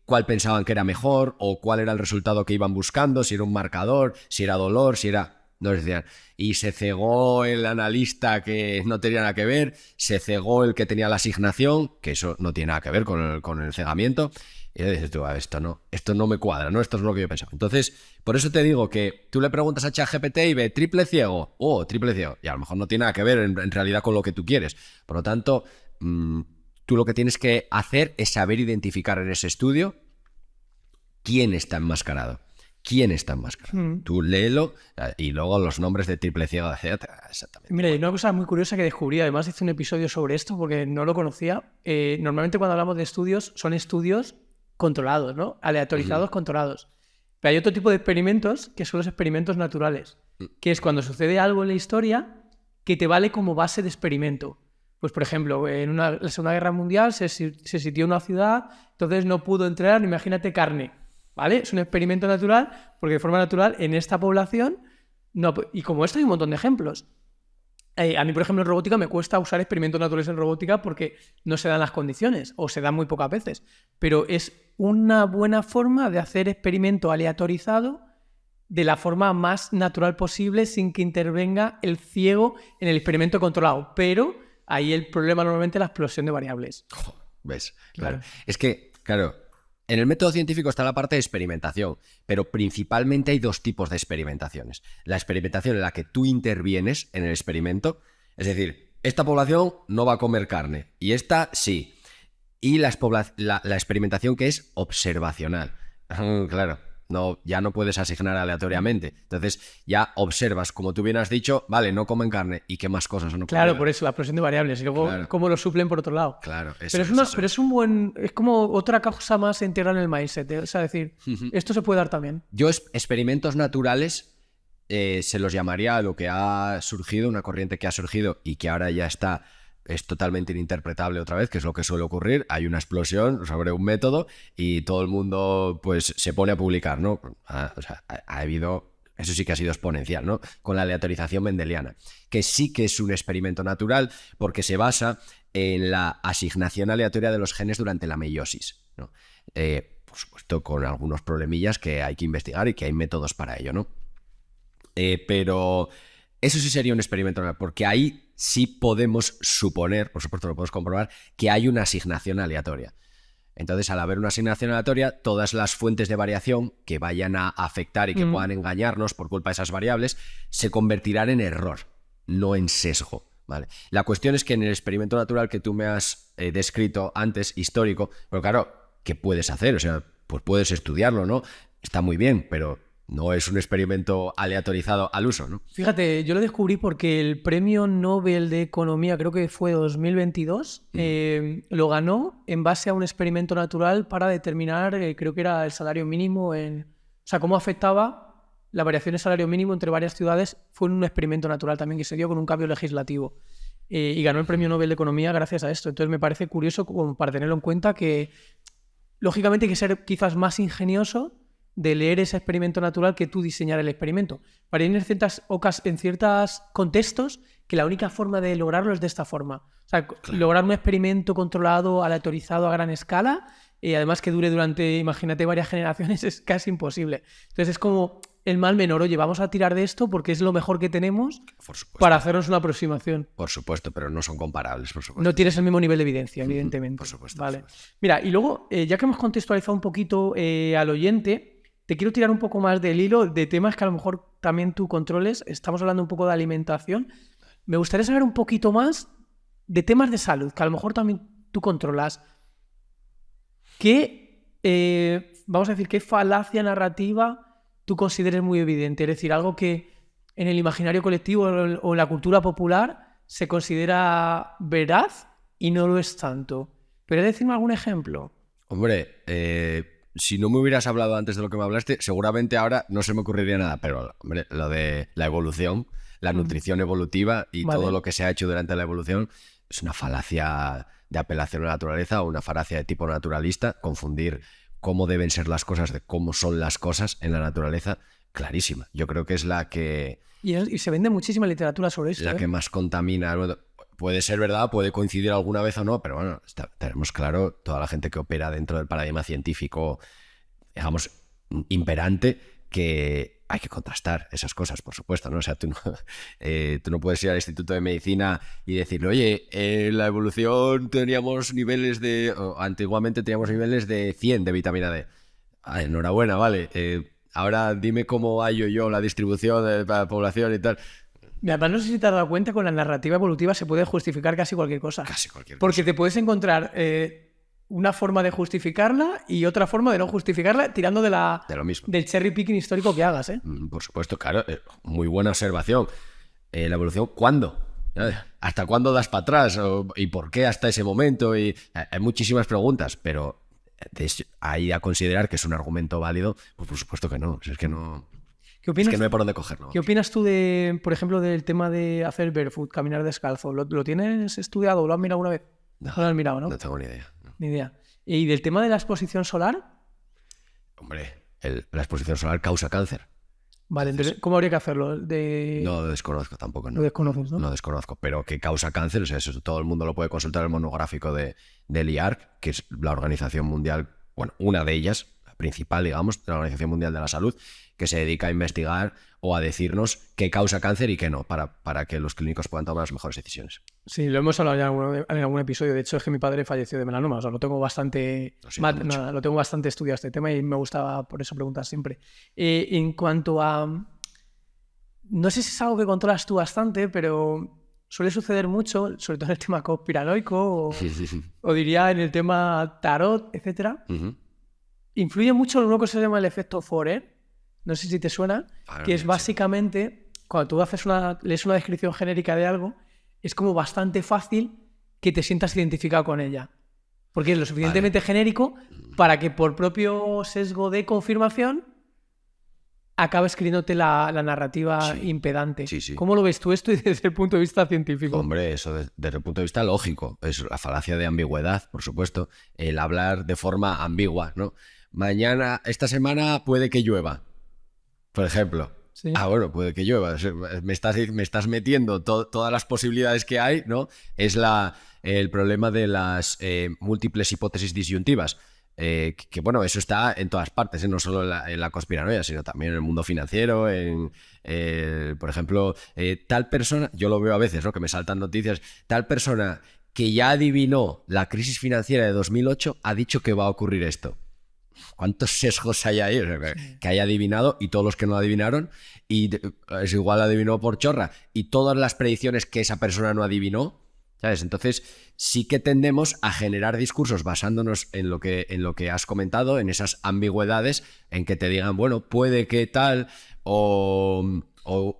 cuál pensaban que era mejor o cuál era el resultado que iban buscando, si era un marcador, si era dolor, si era... No les decían, y se cegó el analista que no tenía nada que ver, se cegó el que tenía la asignación, que eso no tiene nada que ver con el cegamiento. Y dices tú, esto no me cuadra, ¿no? Esto es lo que yo pensaba. Entonces, por eso te digo que tú le preguntas a ChatGPT y ve triple ciego, triple ciego, y a lo mejor no tiene nada que ver en realidad con lo que tú quieres. Por lo tanto, tú lo que tienes que hacer es saber identificar en ese estudio quién está enmascarado. ¿Quién está enmascarado? Tú léelo y luego los nombres de triple ciego, etcétera. Exactamente. Mira, hay una cosa muy curiosa que descubrí, además hice un episodio sobre esto porque no lo conocía. Normalmente cuando hablamos de estudios, son estudios controlados, ¿no? Aleatorizados, controlados. Pero hay otro tipo de experimentos que son los experimentos naturales, que es cuando sucede algo en la historia que te vale como base de experimento. Pues, por ejemplo, en la Segunda Guerra Mundial se sitió una ciudad, entonces no pudo entrar, imagínate, carne. ¿Vale? Es un experimento natural porque de forma natural en esta población no. Y como esto hay un montón de ejemplos. A mí, por ejemplo, en robótica me cuesta usar experimentos naturales en robótica porque no se dan las condiciones o se dan muy pocas veces. Pero es una buena forma de hacer experimento aleatorizado de la forma más natural posible sin que intervenga el ciego en el experimento controlado. Pero ahí el problema normalmente es la explosión de variables. ¿Ves? Claro. Es que, claro... En el método científico está la parte de experimentación, pero principalmente hay dos tipos de experimentaciones. La experimentación en la que tú intervienes en el experimento, es decir, esta población no va a comer carne y esta sí. Y la experimentación que es observacional. Claro, ya no puedes asignar aleatoriamente. Entonces ya observas, como tú bien has dicho, vale, no comen carne y qué más cosas no comen. Claro, por eso, la explosión de variables. Y luego, cómo lo suplen por otro lado. Claro, pero es un buen... Es como otra cosa más integral en el mindset. O sea, decir, esto se puede dar también. Yo experimentos naturales se los llamaría a lo que ha surgido, una corriente que ha surgido y que ahora ya es totalmente ininterpretable otra vez, que es lo que suele ocurrir. Hay una explosión sobre un método y todo el mundo pues se pone a publicar, ¿no? O sea, ha habido... Eso sí que ha sido exponencial, ¿no? Con la aleatorización mendeliana, que sí que es un experimento natural porque se basa en la asignación aleatoria de los genes durante la meiosis, ¿no? Por supuesto, con algunos problemillas que hay que investigar y que hay métodos para ello, ¿no? Pero eso sí sería un experimento natural, porque ahí sí podemos suponer, por supuesto lo podemos comprobar, que hay una asignación aleatoria. Entonces, al haber una asignación aleatoria, todas las fuentes de variación que vayan a afectar y que puedan engañarnos por culpa de esas variables se convertirán en error, no en sesgo. ¿Vale? La cuestión es que en el experimento natural que tú me has descrito antes, histórico, pero claro, ¿qué puedes hacer? O sea, pues puedes estudiarlo, ¿no? Está muy bien, pero no es un experimento aleatorizado al uso, ¿no? Fíjate, yo lo descubrí porque el premio Nobel de Economía, creo que fue 2022, lo ganó en base a un experimento natural para determinar, creo que era el salario mínimo o sea, cómo afectaba la variación de salario mínimo entre varias ciudades. Fue un experimento natural también que se dio con un cambio legislativo. Y ganó el premio Nobel de Economía gracias a esto. Entonces me parece curioso como para tenerlo en cuenta que, lógicamente, hay que ser quizás más ingenioso de leer ese experimento natural que tú diseñar el experimento. Para ir en ciertos contextos que la única forma de lograrlo es de esta forma. O sea, lograr un experimento controlado, aleatorizado a gran escala, y además que dure durante, imagínate, varias generaciones, es casi imposible. Entonces es como el mal menor. Oye, vamos a tirar de esto porque es lo mejor que tenemos para hacernos una aproximación. Por supuesto, pero no son comparables, por supuesto. No tienes el mismo nivel de evidencia, evidentemente. Por supuesto. Vale. Por supuesto. Mira, y luego, ya que hemos contextualizado un poquito al oyente, te quiero tirar un poco más del hilo de temas que a lo mejor también tú controles. Estamos hablando un poco de alimentación. Me gustaría saber un poquito más de temas de salud, que a lo mejor también tú controlas. Vamos a decir, ¿qué falacia narrativa tú consideres muy evidente? Es decir, algo que en el imaginario colectivo o en la cultura popular se considera veraz y no lo es tanto. ¿Podrías decirme algún ejemplo? Hombre, si no me hubieras hablado antes de lo que me hablaste, seguramente ahora no se me ocurriría nada, pero hombre, lo de la evolución, la nutrición evolutiva y todo lo que se ha hecho durante la evolución es una falacia de apelación a la naturaleza o una falacia de tipo naturalista. Confundir cómo deben ser las cosas de cómo son las cosas en la naturaleza, clarísima. Yo creo que es la que... Y se vende muchísima literatura sobre eso. La que más contamina. Puede ser verdad, puede coincidir alguna vez o no, pero bueno, tenemos claro toda la gente que opera dentro del paradigma científico, digamos, imperante, que hay que contrastar esas cosas, por supuesto, ¿no? O sea, tú no puedes ir al Instituto de Medicina y decirle, oye, en la evolución teníamos niveles antiguamente teníamos niveles de 100 de vitamina D. Ah, enhorabuena, vale. Ahora dime cómo hallo yo la distribución de la población y tal. Además, no sé si te has dado cuenta, con la narrativa evolutiva se puede justificar casi cualquier cosa. Casi cualquier cosa. Porque te puedes encontrar una forma de justificarla y otra forma de no justificarla tirando de lo mismo. Del cherry picking histórico que hagas, ¿eh? Por supuesto, claro. Muy buena observación. La evolución, ¿cuándo? ¿Hasta cuándo das para atrás? ¿Y por qué hasta ese momento? Hay muchísimas preguntas, pero ahí a considerar que es un argumento válido, pues por supuesto que no. Es que no... ¿Qué opinas? Es que no hay por dónde cogerlo. ¿Qué opinas tú por ejemplo, del tema de hacer barefoot, caminar descalzo? ¿Lo tienes estudiado o lo has mirado alguna vez? No lo has mirado, ¿no? No tengo ni idea. No. Ni idea. ¿Y del tema de la exposición solar? Hombre, la exposición solar causa cáncer. Vale, entonces, ¿cómo habría que hacerlo? No lo desconozco tampoco, ¿no? Lo desconoces, ¿no? No desconozco, pero que causa cáncer, o sea, eso todo el mundo lo puede consultar en el monográfico del IARC, que es la organización mundial, bueno, una de ellas, la principal, digamos, de la Organización Mundial de la Salud, que se dedica a investigar o a decirnos qué causa cáncer y qué no, para que los clínicos puedan tomar las mejores decisiones. Sí, lo hemos hablado ya en algún episodio. De hecho, es que mi padre falleció de melanoma. O sea, lo tengo bastante estudiado este tema y me gustaba por eso preguntar siempre. En cuanto a... No sé si es algo que controlas tú bastante, pero suele suceder mucho, sobre todo en el tema conspiranoico o diría en el tema tarot, etcétera. Influye mucho lo que se llama el efecto Forer. No sé si te suena, que es básicamente cuando tú lees una descripción genérica de algo, es como bastante fácil que te sientas identificado con ella. Porque es lo suficientemente genérico para que por propio sesgo de confirmación acaba escribiéndote la narrativa impedante. Sí. ¿Cómo lo ves tú esto desde el punto de vista científico? Hombre, eso desde el punto de vista lógico. Es la falacia de ambigüedad, por supuesto. El hablar de forma ambigua, ¿no? Esta semana puede que llueva, por ejemplo. Sí. Bueno, puede que llueva. Me estás metiendo todas las posibilidades que hay, ¿no? Es el problema de las múltiples hipótesis disyuntivas. Que bueno, eso está en todas partes, no solo en la conspiranoia, sino también en el mundo financiero, por ejemplo, tal persona, yo lo veo a veces, ¿no? Que me saltan noticias, tal persona que ya adivinó la crisis financiera de 2008 ha dicho que va a ocurrir esto. ¿Cuántos sesgos hay ahí? O sea, que haya adivinado y todos los que no adivinaron, y es igual adivinó por chorra, y todas las predicciones que esa persona no adivinó, ¿sabes? Entonces sí que tendemos a generar discursos basándonos en lo que has comentado, en esas ambigüedades, en que te digan, bueno, puede que tal, o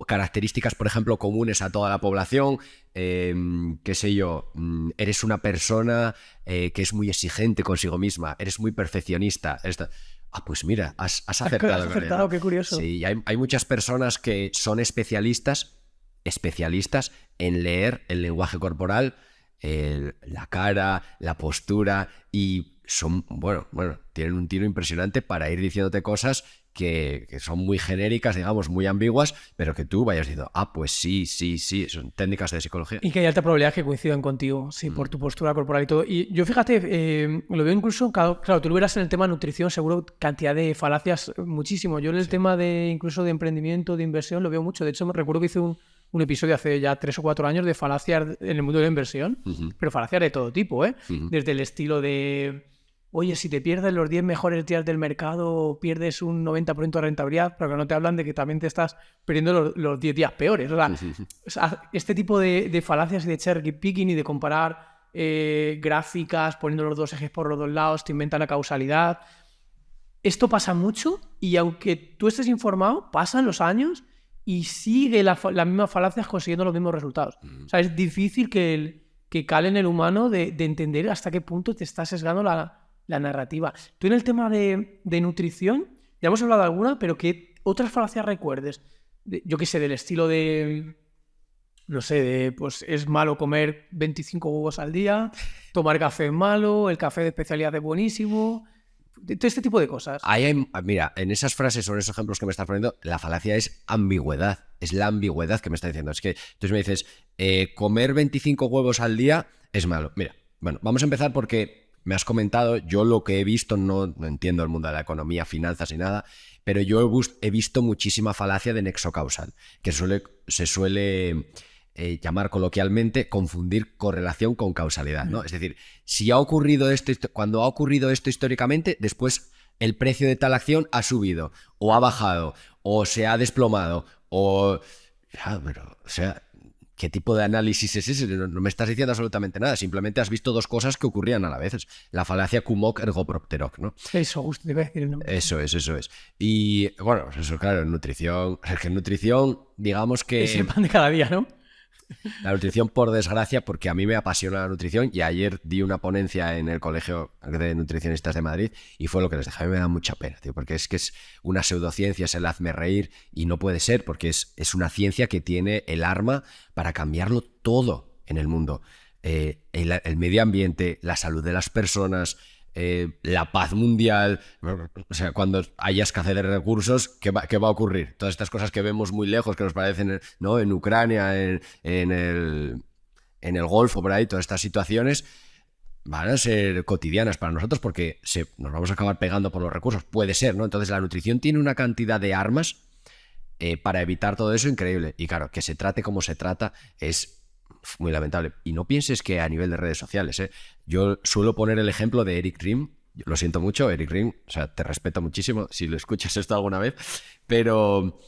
características, por ejemplo, comunes a toda la población, qué sé yo, eres una persona que es muy exigente consigo misma, eres muy perfeccionista. Pues mira, has acertado. Has acertado, qué curioso. Sí, hay muchas personas que son especialistas en leer el lenguaje corporal, la cara, la postura, y son, bueno, tienen un tiro impresionante para ir diciéndote cosas que son muy genéricas, digamos, muy ambiguas, pero que tú vayas diciendo, pues sí, son técnicas de psicología. Y que hay alta probabilidad que coincidan contigo, sí, por tu postura corporal y todo. Y yo, fíjate, lo veo incluso, claro, tú lo verás en el tema de nutrición, seguro cantidad de falacias, muchísimo. Yo en el tema incluso de emprendimiento, de inversión, lo veo mucho. De hecho, me recuerdo que hice un episodio hace ya 3 o 4 años de falacias en el mundo de la inversión, pero falacias de todo tipo, ¿eh? Desde el estilo de, oye, si te pierdes los 10 mejores días del mercado, pierdes un 90% de rentabilidad, pero que no te hablan de que también te estás perdiendo los 10 días peores. O sea, este tipo de falacias y de cherry picking y de comparar gráficas, poniendo los dos ejes por los dos lados, te inventan la causalidad. Esto pasa mucho, y aunque tú estés informado, pasan los años y sigue las mismas falacias consiguiendo los mismos resultados. O sea, es difícil que cale en el humano de entender hasta qué punto te está sesgando la narrativa. Tú en el tema de nutrición, ya hemos hablado de alguna, pero ¿qué otras falacias recuerdes? Yo qué sé, del estilo de, no sé, pues es malo comer 25 huevos al día, tomar café es malo, el café de especialidad es buenísimo, todo este tipo de cosas. Mira, en esas frases o en esos ejemplos que me estás poniendo, la falacia es ambigüedad. Es la ambigüedad que me está diciendo. Es que entonces me dices, comer 25 huevos al día es malo. Mira, bueno, vamos a empezar porque me has comentado, yo lo que he visto, no entiendo el mundo de la economía, finanzas y nada, pero yo he visto muchísima falacia de nexo causal, que se suele llamar coloquialmente confundir correlación con causalidad, ¿no? Es decir, si ha ocurrido esto, cuando ha ocurrido esto históricamente, después el precio de tal acción ha subido, o ha bajado, o se ha desplomado, o sea, ¿qué tipo de análisis es ese? No me estás diciendo absolutamente nada, simplemente has visto dos cosas que ocurrían a la vez. La falacia Kumok ergo propterok, ¿no? Eso, justo te iba a decir el nombre. Eso es. Y bueno, eso claro, en nutrición, es que en nutrición, digamos que... Es el pan de cada día, ¿no? La nutrición, por desgracia, porque a mí me apasiona la nutrición, y ayer di una ponencia en el Colegio de Nutricionistas de Madrid y fue lo que les dije. A mí me da mucha pena, tío, porque es que es una pseudociencia, es el hazme reír, y no puede ser, porque es una ciencia que tiene el arma para cambiarlo todo en el mundo. El medio ambiente, la salud de las personas, la paz mundial. O sea, cuando haya escasez de recursos, ¿qué va a ocurrir? Todas estas cosas que vemos muy lejos, que nos parecen, ¿no?, en Ucrania, en el Golfo, por ahí, todas estas situaciones van a ser cotidianas para nosotros porque nos vamos a acabar pegando por los recursos. Puede ser, ¿no? Entonces la nutrición tiene una cantidad de armas para evitar todo eso increíble. Y claro, que se trate como se trata es muy lamentable. Y no pienses que a nivel de redes sociales, yo suelo poner el ejemplo de Eric Rim. Lo siento mucho, Eric Rim, o sea, te respeto muchísimo si lo escuchas esto alguna vez, pero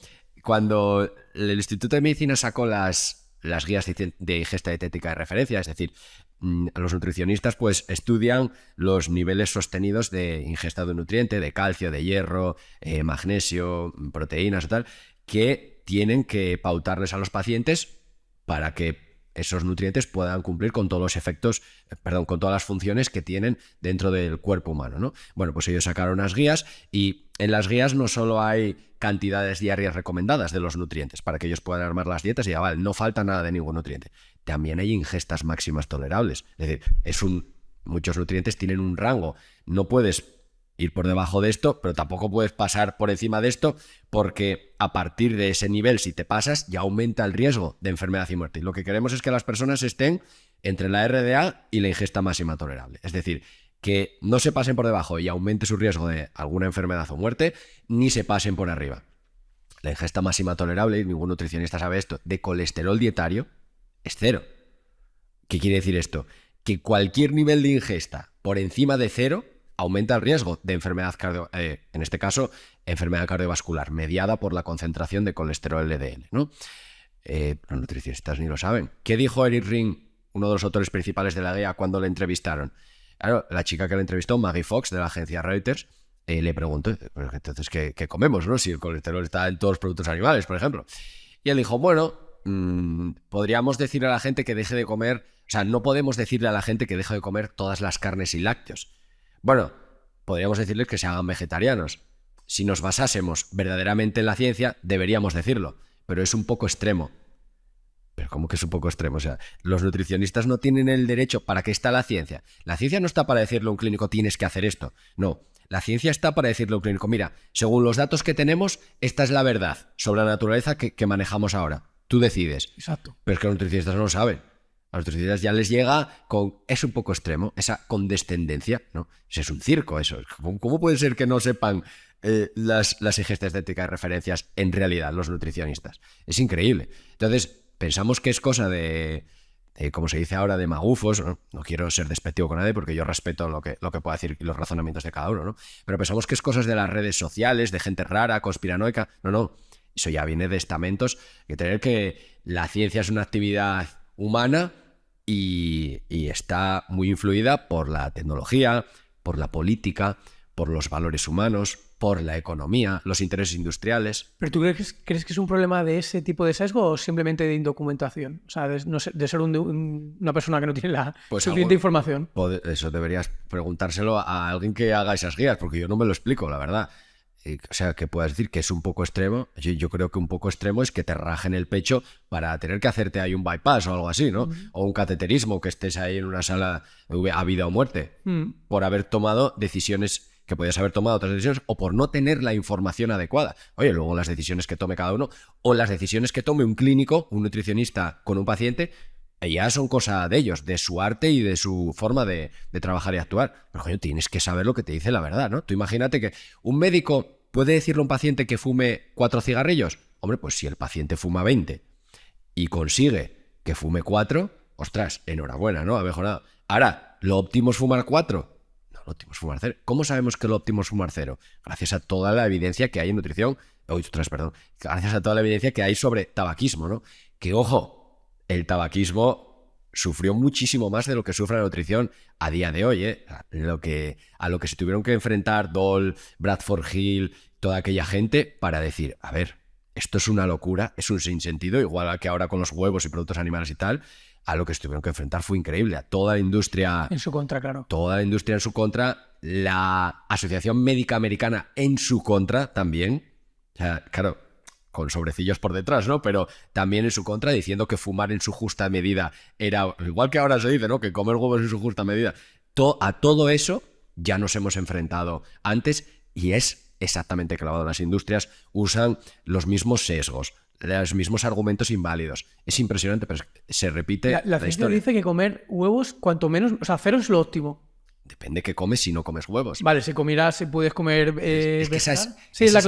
cuando el Instituto de Medicina sacó las guías de ingesta dietética de referencia, es decir, los nutricionistas pues estudian los niveles sostenidos de ingesta de un nutriente, de calcio, de hierro, magnesio, proteínas y tal, que tienen que pautarles a los pacientes para que esos nutrientes puedan cumplir con todos los efectos, con todas las funciones que tienen dentro del cuerpo humano, ¿no? Bueno, pues ellos sacaron unas guías, y en las guías no solo hay cantidades diarias recomendadas de los nutrientes para que ellos puedan armar las dietas y ya vale, no falta nada de ningún nutriente. También hay ingestas máximas tolerables. Es decir, muchos nutrientes tienen un rango. No puedes ir por debajo de esto, pero tampoco puedes pasar por encima de esto, porque a partir de ese nivel, si te pasas, ya aumenta el riesgo de enfermedad y muerte. Y lo que queremos es que las personas estén entre la RDA y la ingesta máxima tolerable. Es decir, que no se pasen por debajo y aumente su riesgo de alguna enfermedad o muerte, ni se pasen por arriba. La ingesta máxima tolerable, y ningún nutricionista sabe esto, de colesterol dietario es 0. ¿Qué quiere decir esto? que cualquier nivel de ingesta por encima de 0 aumenta el riesgo de enfermedad en este caso, enfermedad cardiovascular, mediada por la concentración de colesterol LDL, ¿no? Los nutricionistas ni lo saben. ¿Qué dijo Eric Ring, uno de los autores principales de la guía, cuando le entrevistaron? Claro, la chica que le entrevistó, Maggie Fox, de la agencia Reuters, le preguntó, pues, entonces, ¿qué comemos, no? Si el colesterol está en todos los productos animales, por ejemplo. Y él dijo, bueno, podríamos decirle a la gente que deje de comer, o sea, no podemos decirle a la gente que deje de comer todas las carnes y lácteos. Bueno, podríamos decirles que se hagan vegetarianos. Si nos basásemos verdaderamente en la ciencia, deberíamos decirlo, pero es un poco extremo. ¿Pero cómo que es un poco extremo? O sea, los nutricionistas no tienen el derecho. ¿Para qué está la ciencia? La ciencia no está para decirle a un clínico tienes que hacer esto. No, la ciencia está para decirle a un clínico, mira, según los datos que tenemos, esta es la verdad sobre la naturaleza que manejamos ahora. Tú decides. Exacto. Pero es que los nutricionistas no lo saben. A los nutricionistas ya les llega con... Es un poco extremo, esa condescendencia, ¿no? Es un circo eso. ¿Cómo puede ser que no sepan las ingestas dietéticas y referencias en realidad los nutricionistas? Es increíble. Entonces, pensamos que es cosa de como se dice ahora, de magufos. No quiero ser despectivo con nadie porque yo respeto lo que pueda decir y los razonamientos de cada uno, ¿no? Pero pensamos que es cosas de las redes sociales, de gente rara, conspiranoica. No. Eso ya viene de estamentos que tener que la ciencia es una actividad humana y está muy influida por la tecnología, por la política, por los valores humanos, por la economía, los intereses industriales. ¿Pero tú crees que es un problema de ese tipo de sesgo o simplemente de indocumentación? O sea, de ser una persona que no tiene la suficiente información. Eso deberías preguntárselo a alguien que haga esas guías, porque yo no me lo explico, la verdad. O sea, que puedas decir que es un poco extremo. Yo creo que un poco extremo es que te rajen el pecho para tener que hacerte ahí un bypass o algo así, ¿no? O un cateterismo, que estés ahí en una sala a vida o muerte por haber tomado decisiones que podías haber tomado otras decisiones o por no tener la información adecuada. Oye, luego las decisiones que tome cada uno o las decisiones que tome un clínico, un nutricionista con un paciente, ya son cosa de ellos, de su arte y de su forma de trabajar y actuar. Pero coño, tienes que saber lo que te dice la verdad, ¿no? Tú imagínate que un médico puede decirle a un paciente que fume 4 cigarrillos. Hombre, pues si el paciente fuma 20 y consigue que fume 4, ostras, enhorabuena, ¿no? Ha mejorado. Ahora, ¿lo óptimo es fumar 4? No, lo óptimo es fumar 0. ¿Cómo sabemos que lo óptimo es fumar 0? Gracias a toda la evidencia que hay en nutrición. Gracias a toda la evidencia que hay sobre tabaquismo, ¿no? Que, ojo, el tabaquismo sufrió muchísimo más de lo que sufre la nutrición a día de hoy, ¿eh? A lo que se tuvieron que enfrentar Dole, Bradford Hill, toda aquella gente para decir, a ver, esto es una locura, es un sinsentido, igual que ahora con los huevos y productos animales y tal, a lo que se tuvieron que enfrentar fue increíble. A toda la industria... En su contra, claro. Toda la industria en su contra, la Asociación Médica Americana en su contra también. O sea, claro, con sobrecillos por detrás, ¿no? Pero también en su contra, diciendo que fumar en su justa medida era... Igual que ahora se dice, ¿no? Que comer huevos en su justa medida. A todo eso ya nos hemos enfrentado antes y es exactamente clavado. Las industrias usan los mismos sesgos, los mismos argumentos inválidos. Es impresionante, pero se repite la ciencia historia. Dice que comer huevos, cuanto menos... O sea, 0 es lo óptimo. Depende qué comes si no comes huevos. Vale, si puedes comer... es que esa es la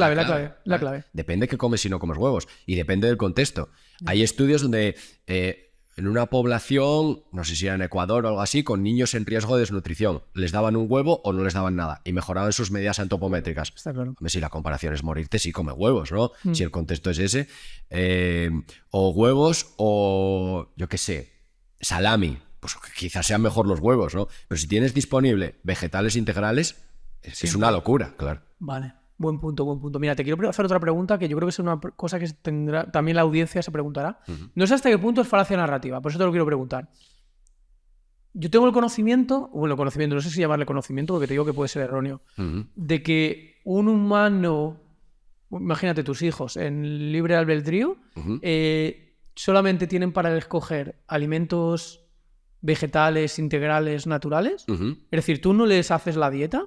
clave. Depende qué comes si no comes huevos. Y depende del contexto. Hay estudios donde en una población, no sé si era en Ecuador o algo así, con niños en riesgo de desnutrición, les daban un huevo o no les daban nada y mejoraban sus medidas antropométricas. Está claro. Hombre, si la comparación es morirte, sí come huevos, ¿no? Si el contexto es ese. O huevos o, yo qué sé, salami. Pues quizás sean mejor los huevos, ¿no? Pero si tienes disponible vegetales integrales, es una locura, claro. Vale, buen punto. Mira, te quiero hacer otra pregunta que yo creo que es una cosa que tendrá también la audiencia se preguntará. No sé hasta qué punto es falacia narrativa, por eso te lo quiero preguntar. Yo tengo el conocimiento, no sé si llamarle conocimiento porque te digo que puede ser erróneo, de que un humano, imagínate tus hijos, en libre albedrío, solamente tienen para escoger alimentos vegetales, integrales, naturales. Es decir, tú no les haces la dieta,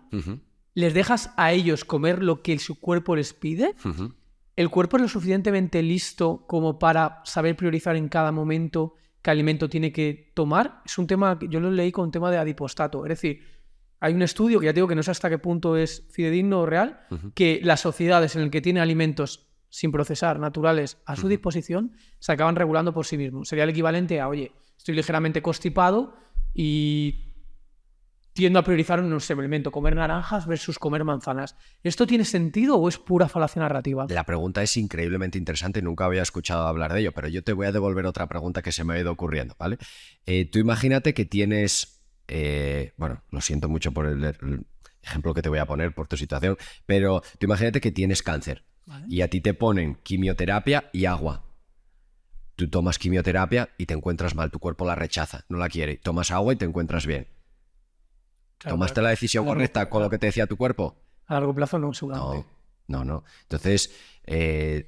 les dejas a ellos comer lo que su cuerpo les pide. El cuerpo es lo suficientemente listo como para saber priorizar en cada momento qué alimento tiene que tomar. Es un tema que yo lo leí con un tema de adipostato. Es decir, hay un estudio que ya te digo que no sé hasta qué punto es fidedigno o real, que las sociedades en las que tienen alimentos sin procesar, naturales, a su disposición, se acaban regulando por sí mismos. Sería el equivalente a, oye, estoy ligeramente constipado y tiendo a priorizar un suplemento, comer naranjas versus comer manzanas. ¿Esto tiene sentido o es pura falacia narrativa? La pregunta es increíblemente interesante, nunca había escuchado hablar de ello, pero yo te voy a devolver otra pregunta que se me ha ido ocurriendo, ¿vale? Tú imagínate que tienes, bueno, lo siento mucho por el ejemplo que te voy a poner por tu situación, pero tú imagínate que tienes cáncer, ¿vale? Y a ti te ponen quimioterapia y agua. Tú tomas quimioterapia y te encuentras mal, tu cuerpo la rechaza, no la quiere. Tomas agua y te encuentras bien. Claro, ¿Tomaste la decisión correcta con lo que te decía tu cuerpo? A largo plazo no, seguramente. No. Entonces,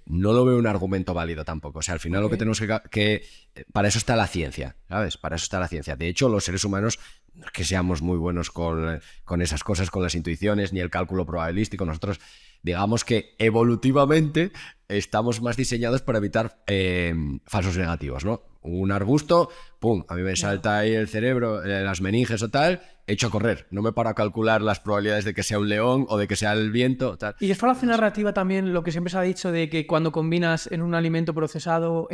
no lo veo un argumento válido tampoco. O sea, al final lo que tenemos que... Para eso está la ciencia, ¿sabes? Para eso está la ciencia. De hecho, los seres humanos no es que seamos muy buenos con esas cosas, con las intuiciones, ni el cálculo probabilístico. Nosotros, digamos que evolutivamente estamos más diseñados para evitar falsos negativos, ¿no? Un arbusto, pum, a mí me salta ahí el cerebro, las meninges o tal, echo a correr. No me paro a calcular las probabilidades de que sea un león o de que sea el viento, tal. Y es falacia narrativa también lo que siempre se ha dicho de que cuando combinas en un alimento procesado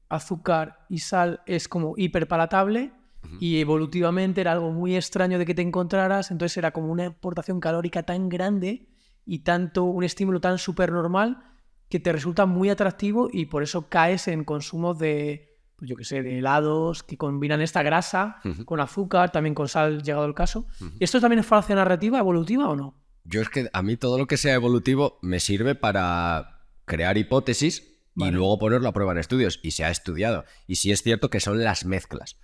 azúcar y sal es como hiperpalatable y evolutivamente era algo muy extraño de que te encontraras, entonces era como una aportación calórica tan grande y tanto un estímulo tan súper normal que te resulta muy atractivo y por eso caes en consumos de, pues yo qué sé, de helados que combinan esta grasa con azúcar, también con sal, llegado el caso. ¿Esto también es falacia narrativa, evolutiva o no? Yo es que a mí todo lo que sea evolutivo me sirve para crear hipótesis y luego ponerlo a prueba en estudios. Y se ha estudiado. Y sí es cierto que son las mezclas.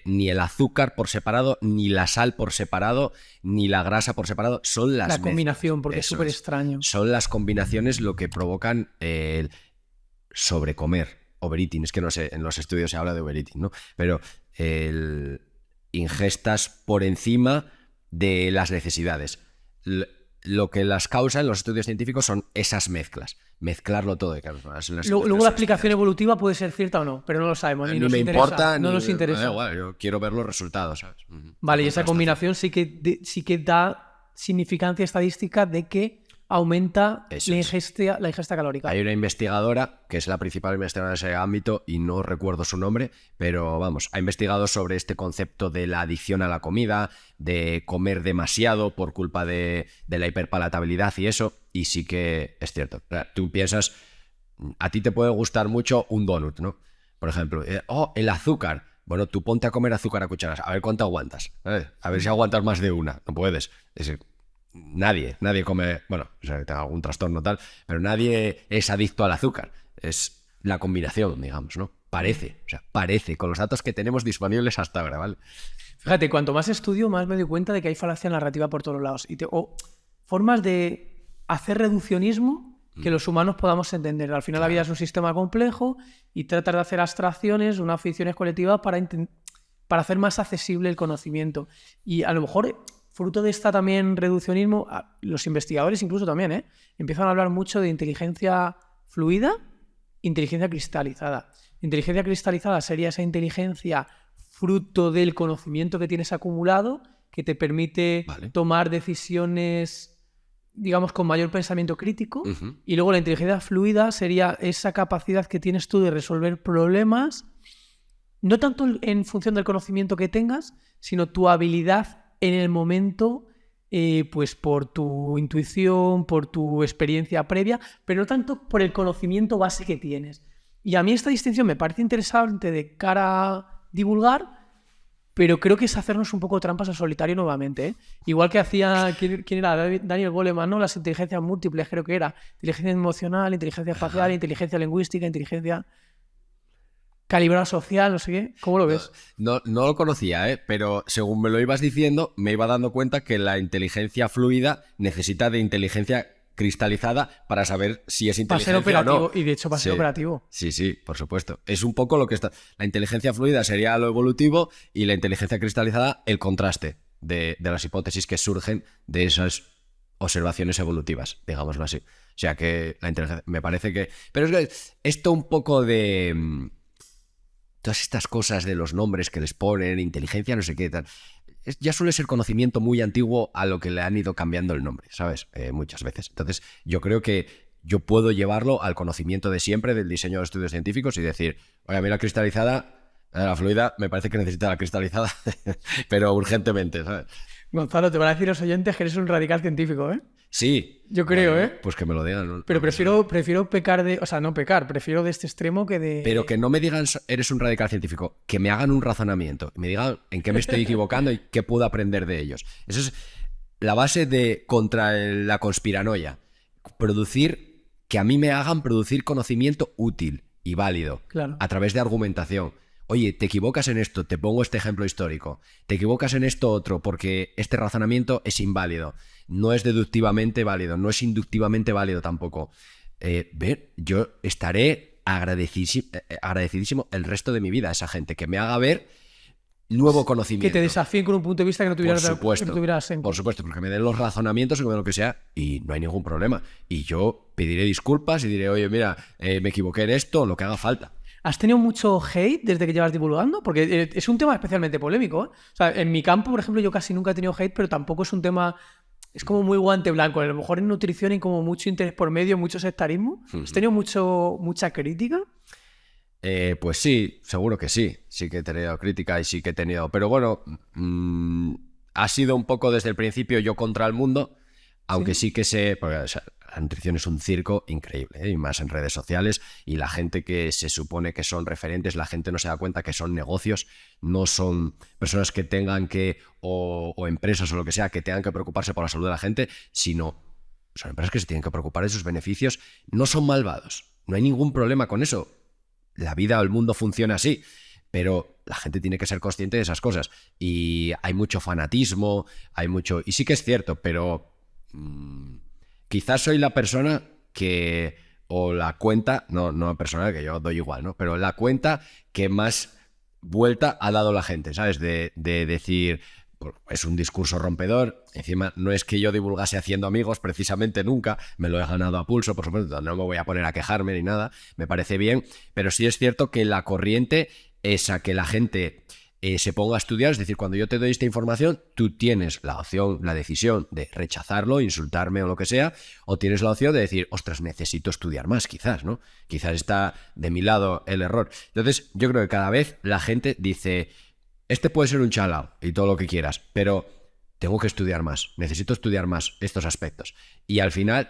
Ni el azúcar por separado, ni la sal por separado, ni la grasa por separado, son las mezclas. La combinación, porque es súper extraño. Son las combinaciones lo que provocan el sobrecomer, overeating. Es que no sé, en los estudios se habla de overeating, ¿no? Pero ingestas por encima de las necesidades. Lo que las causa en los estudios científicos son esas mezclas. Mezclarlo todo. Luego la explicación evolutiva puede ser cierta o no, pero no lo sabemos. Ni nos me interesa, importa, no nos interesa. Da igual, yo quiero ver los resultados, ¿sabes? Vale, y esa combinación sí que da significancia estadística de que aumenta la ingesta calórica. Hay una investigadora, que es la principal investigadora de ese ámbito, y no recuerdo su nombre, pero vamos, ha investigado sobre este concepto de la adicción a la comida, de comer demasiado por culpa de la hiperpalatabilidad y eso, y sí que es cierto. O sea, tú piensas, a ti te puede gustar mucho un donut, ¿no? Por ejemplo, el azúcar. Bueno, tú ponte a comer azúcar a cucharas, a ver cuánto aguantas. A ver si aguantas más de una. No puedes. Es decir, nadie come, bueno, o sea, que tenga algún trastorno tal, pero nadie es adicto al azúcar. Es la combinación, digamos, ¿no? Parece, con los datos que tenemos disponibles hasta ahora, ¿vale? Fíjate, cuanto más estudio, más me doy cuenta de que hay falacia narrativa por todos lados. O formas de hacer reduccionismo que los humanos podamos entender. Al final la vida es un sistema complejo y tratar de hacer abstracciones, unas ficciones colectivas para hacer más accesible el conocimiento. Y a lo mejor, fruto de esta también reduccionismo, los investigadores incluso también, empiezan a hablar mucho de inteligencia fluida, inteligencia cristalizada. Inteligencia cristalizada sería esa inteligencia fruto del conocimiento que tienes acumulado que te permite tomar decisiones, digamos, con mayor pensamiento crítico. Y luego la inteligencia fluida sería esa capacidad que tienes tú de resolver problemas, no tanto en función del conocimiento que tengas, sino tu habilidad en el momento, pues por tu intuición, por tu experiencia previa, pero no tanto por el conocimiento base que tienes. Y a mí esta distinción me parece interesante de cara a divulgar, pero creo que es hacernos un poco trampas al solitario nuevamente, ¿eh? Igual que hacía, ¿quién era? Daniel Goleman, ¿no? Las inteligencias múltiples, creo que era. Inteligencia emocional, inteligencia espacial, inteligencia lingüística, inteligencia calibrada social, no sé qué. ¿Cómo lo ves? No lo conocía, pero según me lo ibas diciendo, me iba dando cuenta que la inteligencia fluida necesita de inteligencia cristalizada para saber si es inteligencia operativo, o no. Y de hecho va a ser operativo. Sí, por supuesto. Es un poco lo que está... La inteligencia fluida sería lo evolutivo y la inteligencia cristalizada el contraste de las hipótesis que surgen de esas observaciones evolutivas, digámoslo así. O sea que la inteligencia... Me parece que... Pero es que esto un poco de... Todas estas cosas de los nombres que les ponen, inteligencia, no sé qué, tal... Ya suele ser conocimiento muy antiguo a lo que le han ido cambiando el nombre, ¿sabes? Muchas veces. Entonces, yo creo que yo puedo llevarlo al conocimiento de siempre del diseño de estudios científicos y decir, oye, a mí la cristalizada La fluida me parece que necesita la cristalizada, pero urgentemente, ¿sabes? Gonzalo, te van a decir los oyentes que eres un radical científico, ¿eh? Sí. Yo creo, Bueno, ¿eh? pues que me lo digan. ¿No? Pero prefiero pecar de... O sea, no pecar, prefiero de este extremo que de... Pero que no me digan eres un radical científico, que me hagan un razonamiento, me digan en qué me estoy equivocando y qué puedo aprender de ellos. Eso es la base de contra la conspiranoia. Que a mí me hagan producir conocimiento útil y válido Claro. a través de argumentación. Oye, te equivocas en esto, te pongo este ejemplo histórico. Te equivocas en esto otro porque este razonamiento es inválido. No es deductivamente válido, no es inductivamente válido tampoco. Yo estaré agradecidísimo el resto de mi vida a esa gente que me haga ver nuevo conocimiento. Que te desafíen con un punto de vista que no tuvieras, por supuesto, porque me den los razonamientos o lo que sea y no hay ningún problema. Y yo pediré disculpas y diré, oye, mira, me equivoqué en esto, lo que haga falta. ¿Has tenido mucho hate desde que llevas divulgando? Porque es un tema especialmente polémico, ¿eh? O sea, en mi campo, por ejemplo, yo casi nunca he tenido hate, pero tampoco es un tema... Es como muy guante blanco. A lo mejor en nutrición hay como mucho interés por medio, mucho sectarismo. ¿Has tenido mucha crítica? Pues sí, seguro que sí. Sí que he tenido crítica y sí que he tenido... Pero bueno, ha sido un poco desde el principio yo contra el mundo, aunque sí que sé... Porque, o sea, la nutrición es un circo increíble, ¿eh? Y más en redes sociales, y la gente que se supone que son referentes, la gente no se da cuenta que son negocios, no son personas que tengan que, o empresas o lo que sea, que tengan que preocuparse por la salud de la gente, sino son empresas que se tienen que preocupar de sus beneficios. No son malvados, no hay ningún problema con eso. La vida o el mundo funciona así, pero la gente tiene que ser consciente de esas cosas. Y hay mucho fanatismo, hay mucho... Y sí que es cierto, pero... quizás soy la persona que, o la cuenta, no la persona que yo doy igual, ¿no? Pero la cuenta que más vuelta ha dado la gente, ¿sabes? De decir, pues, es un discurso rompedor, encima no es que yo divulgase haciendo amigos, precisamente nunca, me lo he ganado a pulso, por supuesto, no me voy a poner a quejarme ni nada, me parece bien, pero sí es cierto que la corriente es a que la gente... se ponga a estudiar, es decir, cuando yo te doy esta información, tú tienes la opción, la decisión de rechazarlo, insultarme o lo que sea, o tienes la opción de decir, ostras, necesito estudiar más, quizás, ¿no? Quizás está de mi lado el error. Entonces, yo creo que cada vez la gente dice, este puede ser un chalao y todo lo que quieras, pero tengo que estudiar más, necesito estudiar más estos aspectos. Y al final,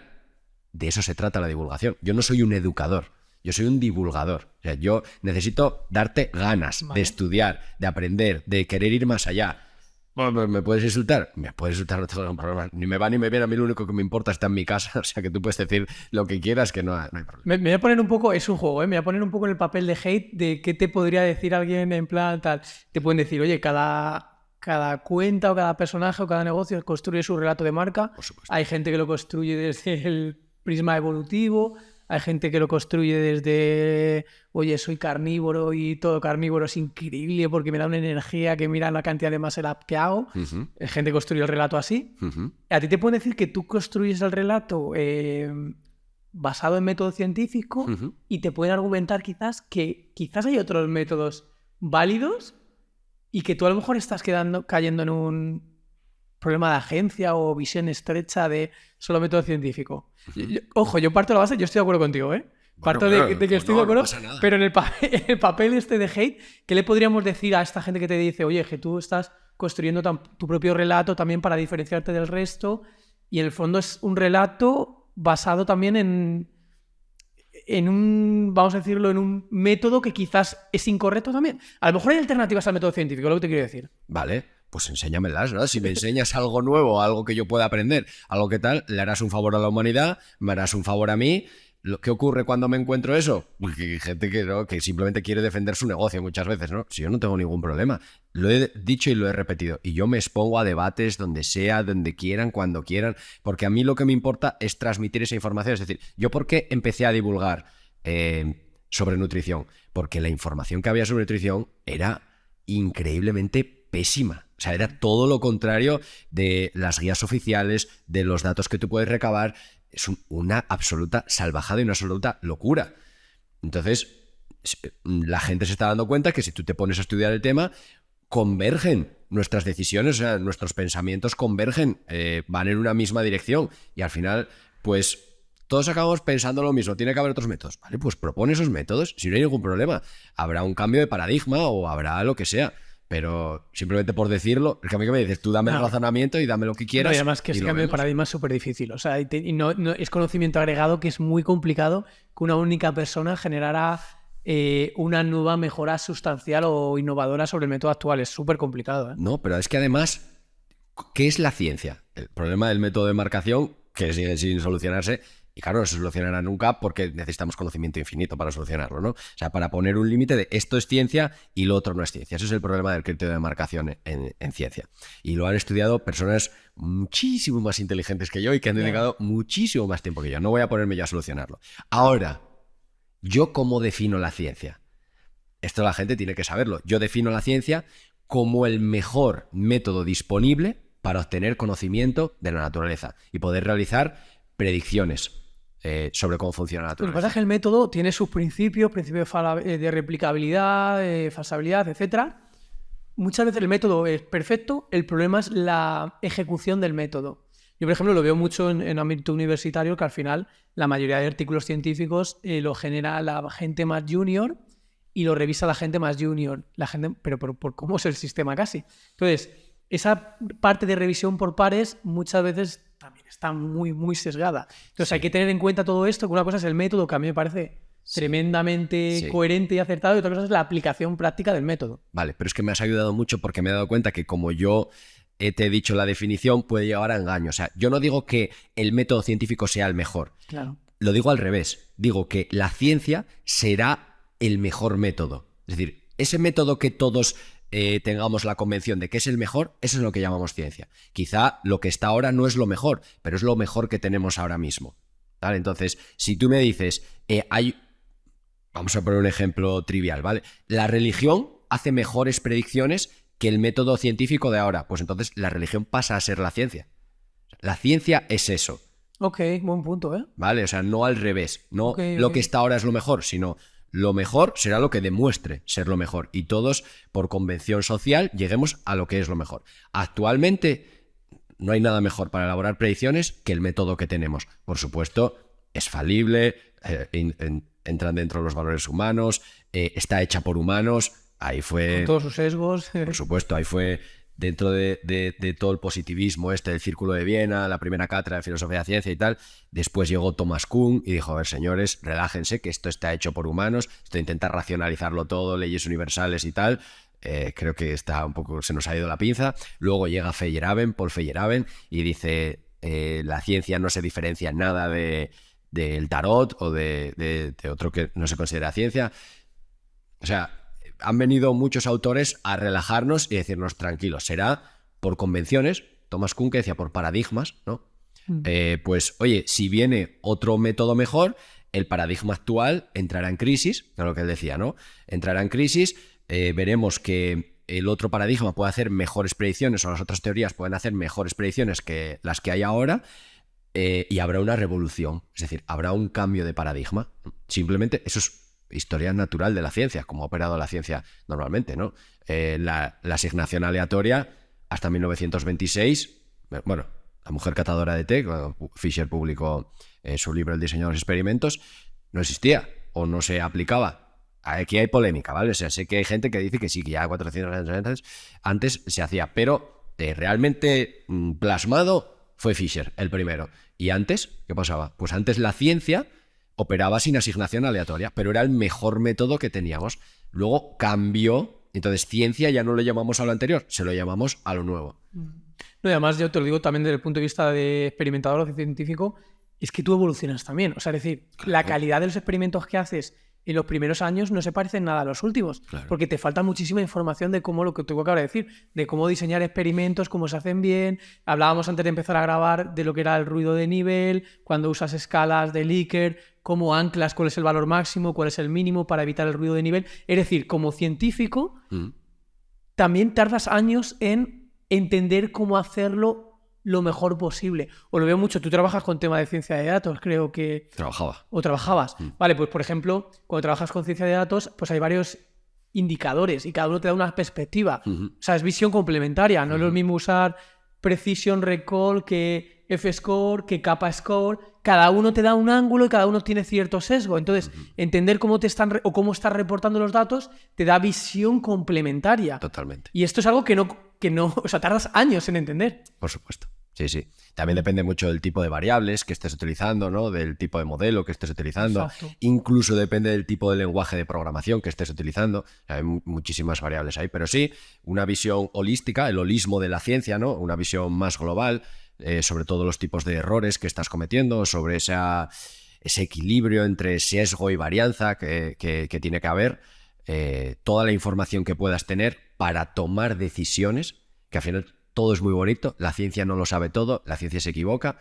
de eso se trata la divulgación. Yo no soy un educador. Yo soy un divulgador. O sea, yo necesito darte ganas de estudiar, de aprender, de querer ir más allá. Bueno, ¿me puedes insultar? Me puedes insultar, no tengo ningún problema. Ni me va ni me viene, a mí lo único que me importa está en mi casa. O sea, que tú puedes decir lo que quieras, que no hay problema. Me voy a poner un poco, es un juego, ¿eh? Me voy a poner un poco en el papel de hate de qué te podría decir alguien en plan tal. Te pueden decir, oye, cada cuenta o cada personaje o cada negocio construye su relato de marca. Por supuesto. Hay gente que lo construye desde el prisma evolutivo. Hay gente que lo construye desde, oye, soy carnívoro y todo carnívoro es increíble porque me da una energía que mira la cantidad de muscle up que hago. Hay gente que construye el relato así. A ti te pueden decir que tú construyes el relato basado en método científico y te pueden argumentar quizás que quizás hay otros métodos válidos y que tú a lo mejor estás cayendo en un problema de agencia o visión estrecha de solo método científico. Ojo, yo parto de la base, yo estoy de acuerdo contigo, ¿eh? Parto de que estoy de acuerdo, no pero en el papel este de hate, ¿qué le podríamos decir a esta gente que te dice, oye, que tú estás construyendo tu propio relato también para diferenciarte del resto y en el fondo es un relato basado también en un, vamos a decirlo, en un método que quizás es incorrecto también? A lo mejor hay alternativas al método científico, lo que te quiero decir. Vale. Pues enséñamelas, ¿no? Si me enseñas algo nuevo, algo que yo pueda aprender, algo que tal, le harás un favor a la humanidad, me harás un favor a mí. ¿Qué ocurre cuando me encuentro eso? Pues que hay gente que simplemente quiere defender su negocio muchas veces, ¿no? Si yo no tengo ningún problema. Lo he dicho y lo he repetido. Y yo me expongo a debates donde sea, donde quieran, cuando quieran, porque a mí lo que me importa es transmitir esa información. Es decir, ¿yo por qué empecé a divulgar sobre nutrición? Porque la información que había sobre nutrición era increíblemente pésima. O sea, era todo lo contrario de las guías oficiales, de los datos que tú puedes recabar. Es una absoluta salvajada y una absoluta locura. Entonces, la gente se está dando cuenta que si tú te pones a estudiar el tema, convergen nuestras decisiones, o sea, nuestros pensamientos convergen, van en una misma dirección. Y al final, pues, todos acabamos pensando lo mismo, tiene que haber otros métodos. Vale, pues propone esos métodos, si no hay ningún problema. Habrá un cambio de paradigma o habrá lo que sea. Pero simplemente por decirlo, es que a mí que me dices, tú dame el razonamiento y dame lo que quieras. No, y además que ese cambio de paradigma es súper difícil. O sea, y no, es conocimiento agregado que es muy complicado que una única persona generara una nueva mejora sustancial o innovadora sobre el método actual. Es súper complicado, ¿eh? No, pero es que además, ¿qué es la ciencia? El problema del método de marcación, que sigue sin solucionarse, y claro, no se solucionará nunca porque necesitamos conocimiento infinito para solucionarlo, ¿no? O sea, para poner un límite de esto es ciencia y lo otro no es ciencia. Ese es el problema del criterio de marcación en ciencia. Y lo han estudiado personas muchísimo más inteligentes que yo y que han dedicado muchísimo más tiempo que yo. No voy a ponerme yo a solucionarlo. Ahora, ¿yo cómo defino la ciencia? Esto la gente tiene que saberlo. Yo defino la ciencia como el mejor método disponible para obtener conocimiento de la naturaleza y poder realizar predicciones sobre cómo funciona la naturaleza. Lo que pasa es que el método tiene sus principios de replicabilidad, falsabilidad, etc. Muchas veces el método es perfecto, el problema es la ejecución del método. Yo, por ejemplo, lo veo mucho en ámbito universitario, que al final la mayoría de artículos científicos lo genera la gente más junior y lo revisa la gente más junior. La gente, pero por cómo es el sistema casi. Entonces, esa parte de revisión por pares muchas veces también está muy, muy sesgada. Entonces hay que tener en cuenta todo esto, que una cosa es el método, que a mí me parece tremendamente coherente y acertado, y otra cosa es la aplicación práctica del método. Vale, pero es que me has ayudado mucho porque me he dado cuenta que como yo te he dicho la definición, puede llevar a engaño. O sea, yo no digo que el método científico sea el mejor. Claro. Lo digo al revés. Digo que la ciencia será el mejor método. Es decir, ese método que todos tengamos la convención de que es el mejor, eso es lo que llamamos ciencia. Quizá lo que está ahora no es lo mejor, pero es lo mejor que tenemos ahora mismo. ¿Vale? Entonces, si tú me dices, vamos a poner un ejemplo trivial, ¿vale? La religión hace mejores predicciones que el método científico de ahora. Pues entonces la religión pasa a ser la ciencia. La ciencia es eso. Ok, buen punto, ¿eh? ¿Vale? O sea, no al revés. No lo que está ahora es lo mejor, sino lo mejor será lo que demuestre ser lo mejor. Y todos, por convención social, lleguemos a lo que es lo mejor. Actualmente no hay nada mejor para elaborar predicciones que el método que tenemos. Por supuesto, es falible, entran dentro de los valores humanos, está hecha por humanos. Ahí fue... Con todos sus sesgos. Por supuesto, ahí fue dentro de todo el positivismo del Círculo de Viena, la primera cátedra de filosofía de la ciencia y tal. Después llegó Thomas Kuhn y dijo, a ver, señores, relájense, que esto está hecho por humanos, esto intenta racionalizarlo todo, leyes universales y tal. Creo que está un poco, se nos ha ido la pinza. Luego llega Paul Feyerabend, y dice, la ciencia no se diferencia en nada del tarot o de otro que no se considera ciencia. O sea, han venido muchos autores a relajarnos y decirnos, tranquilos, será por convenciones. Thomas Kuhn, que decía por paradigmas, ¿no? Pues, oye, si viene otro método mejor, el paradigma actual entrará en crisis, es lo que él decía, ¿no? Entrará en crisis, veremos que el otro paradigma puede hacer mejores predicciones o las otras teorías pueden hacer mejores predicciones que las que hay ahora, y habrá una revolución, es decir, habrá un cambio de paradigma. Simplemente eso es historia natural de la ciencia, como ha operado la ciencia normalmente, ¿no? La asignación aleatoria hasta 1926, bueno, la mujer catadora de té, cuando Fisher publicó su libro El diseño de los experimentos, no existía o no se aplicaba. Aquí hay polémica, ¿vale? O sea, sé que hay gente que dice que sí, que ya 400 años antes se hacía, pero realmente plasmado fue Fisher, el primero. ¿Y antes qué pasaba? Pues antes la ciencia operaba sin asignación aleatoria, pero era el mejor método que teníamos. Luego cambió, entonces ciencia ya no lo llamamos a lo anterior, se lo llamamos a lo nuevo. No, y además yo te lo digo también desde el punto de vista de experimentador o científico, es que tú evolucionas también. O sea, es decir, claro, la calidad de los experimentos que haces en los primeros años no se parecen nada a los últimos, claro, porque te falta muchísima información de cómo, lo que tengo que ahora decir, de cómo diseñar experimentos, cómo se hacen bien. Hablábamos antes de empezar a grabar de lo que era el ruido de nivel, cuando usas escalas de Likert, cómo anclas cuál es el valor máximo, cuál es el mínimo para evitar el ruido de nivel. Es decir, como científico, también tardas años en entender cómo hacerlo lo mejor posible. O lo veo mucho, tú trabajas con tema de ciencia de datos, creo que... Trabajaba. O trabajabas. Vale, pues por ejemplo, cuando trabajas con ciencia de datos, pues hay varios indicadores y cada uno te da una perspectiva. O sea, es visión complementaria. No es lo mismo usar Precision Recall, que F-Score, que Kappa Score. Cada uno te da un ángulo y cada uno tiene cierto sesgo. Entonces, entender cómo te están o cómo estás reportando los datos te da visión complementaria. Totalmente. Y esto es algo que no, o sea, tardas años en entender. Por supuesto. Sí, sí. También depende mucho del tipo de variables que estés utilizando, ¿no? Del tipo de modelo que estés utilizando. Exacto. Incluso depende del tipo de lenguaje de programación que estés utilizando. Hay muchísimas variables ahí. Pero sí, una visión holística, el holismo de la ciencia, ¿no? Una visión más global sobre todos los tipos de errores que estás cometiendo, sobre ese equilibrio entre sesgo y varianza que tiene que haber. Toda la información que puedas tener para tomar decisiones, que al final todo es muy bonito, la ciencia no lo sabe todo, la ciencia se equivoca,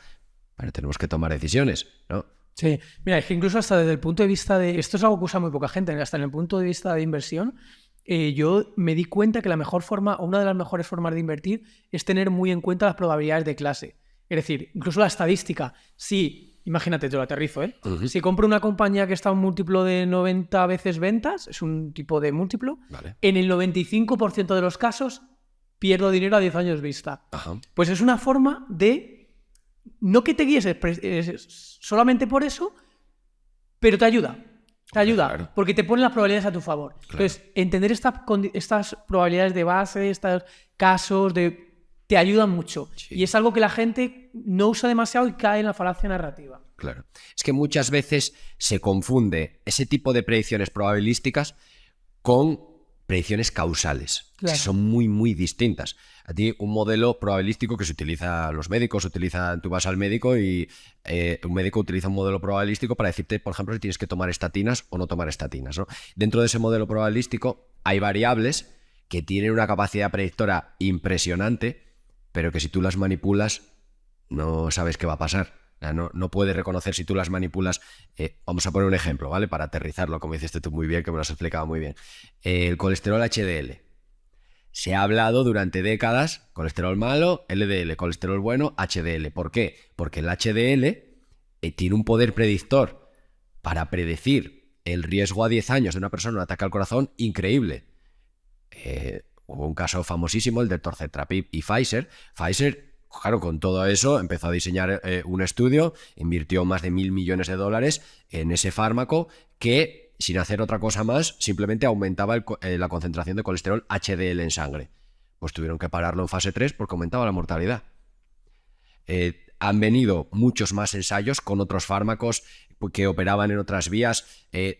pero tenemos que tomar decisiones, ¿no? Sí, mira, es que incluso hasta desde el punto de vista de... Esto es algo que usa muy poca gente, hasta en el punto de vista de inversión, yo me di cuenta que la mejor forma, o una de las mejores formas de invertir, es tener muy en cuenta las probabilidades de clase. Es decir, incluso la estadística. Si, imagínate, te lo aterrizo, ¿eh? Uh-huh. Si compro una compañía que está a un múltiplo de 90 veces ventas, es un tipo de múltiplo, Vale. en el 95% de los casos pierdo dinero a 10 años vista. Ajá. Pues es una forma de... No que te guíes solamente por eso, pero te ayuda. Te ayuda, claro. porque te pone las probabilidades a tu favor. Claro. Entonces, entender estas probabilidades de base, estos casos, te ayudan mucho. Sí. Y es algo que la gente no usa demasiado y cae en la falacia narrativa. Claro. Es que muchas veces se confunde ese tipo de predicciones probabilísticas con predicciones causales, Claro. que son muy, muy distintas. A ti un modelo probabilístico que se utiliza a los médicos, tú vas al médico y un médico utiliza un modelo probabilístico para decirte, por ejemplo, si tienes que tomar estatinas o no tomar estatinas, ¿no? Dentro de ese modelo probabilístico hay variables que tienen una capacidad predictora impresionante, pero que si tú las manipulas no sabes qué va a pasar. No puedes reconocer si tú las manipulas. Vamos a poner un ejemplo, ¿vale? Para aterrizarlo, como hiciste tú muy bien, que me lo has explicado muy bien. El colesterol HDL. Se ha hablado durante décadas, colesterol malo, LDL, colesterol bueno, HDL. ¿Por qué? Porque el HDL tiene un poder predictor para predecir el riesgo a 10 años de una persona un ataque al corazón increíble. Hubo un caso famosísimo, el de Torcetrapib y Pfizer. Pfizer, claro, con todo eso empezó a diseñar un estudio, invirtió más de $1.000 millones en ese fármaco que, sin hacer otra cosa más, simplemente aumentaba la concentración de colesterol HDL en sangre. Pues tuvieron que pararlo en fase 3 porque aumentaba la mortalidad. Han venido muchos más ensayos con otros fármacos que operaban en otras vías.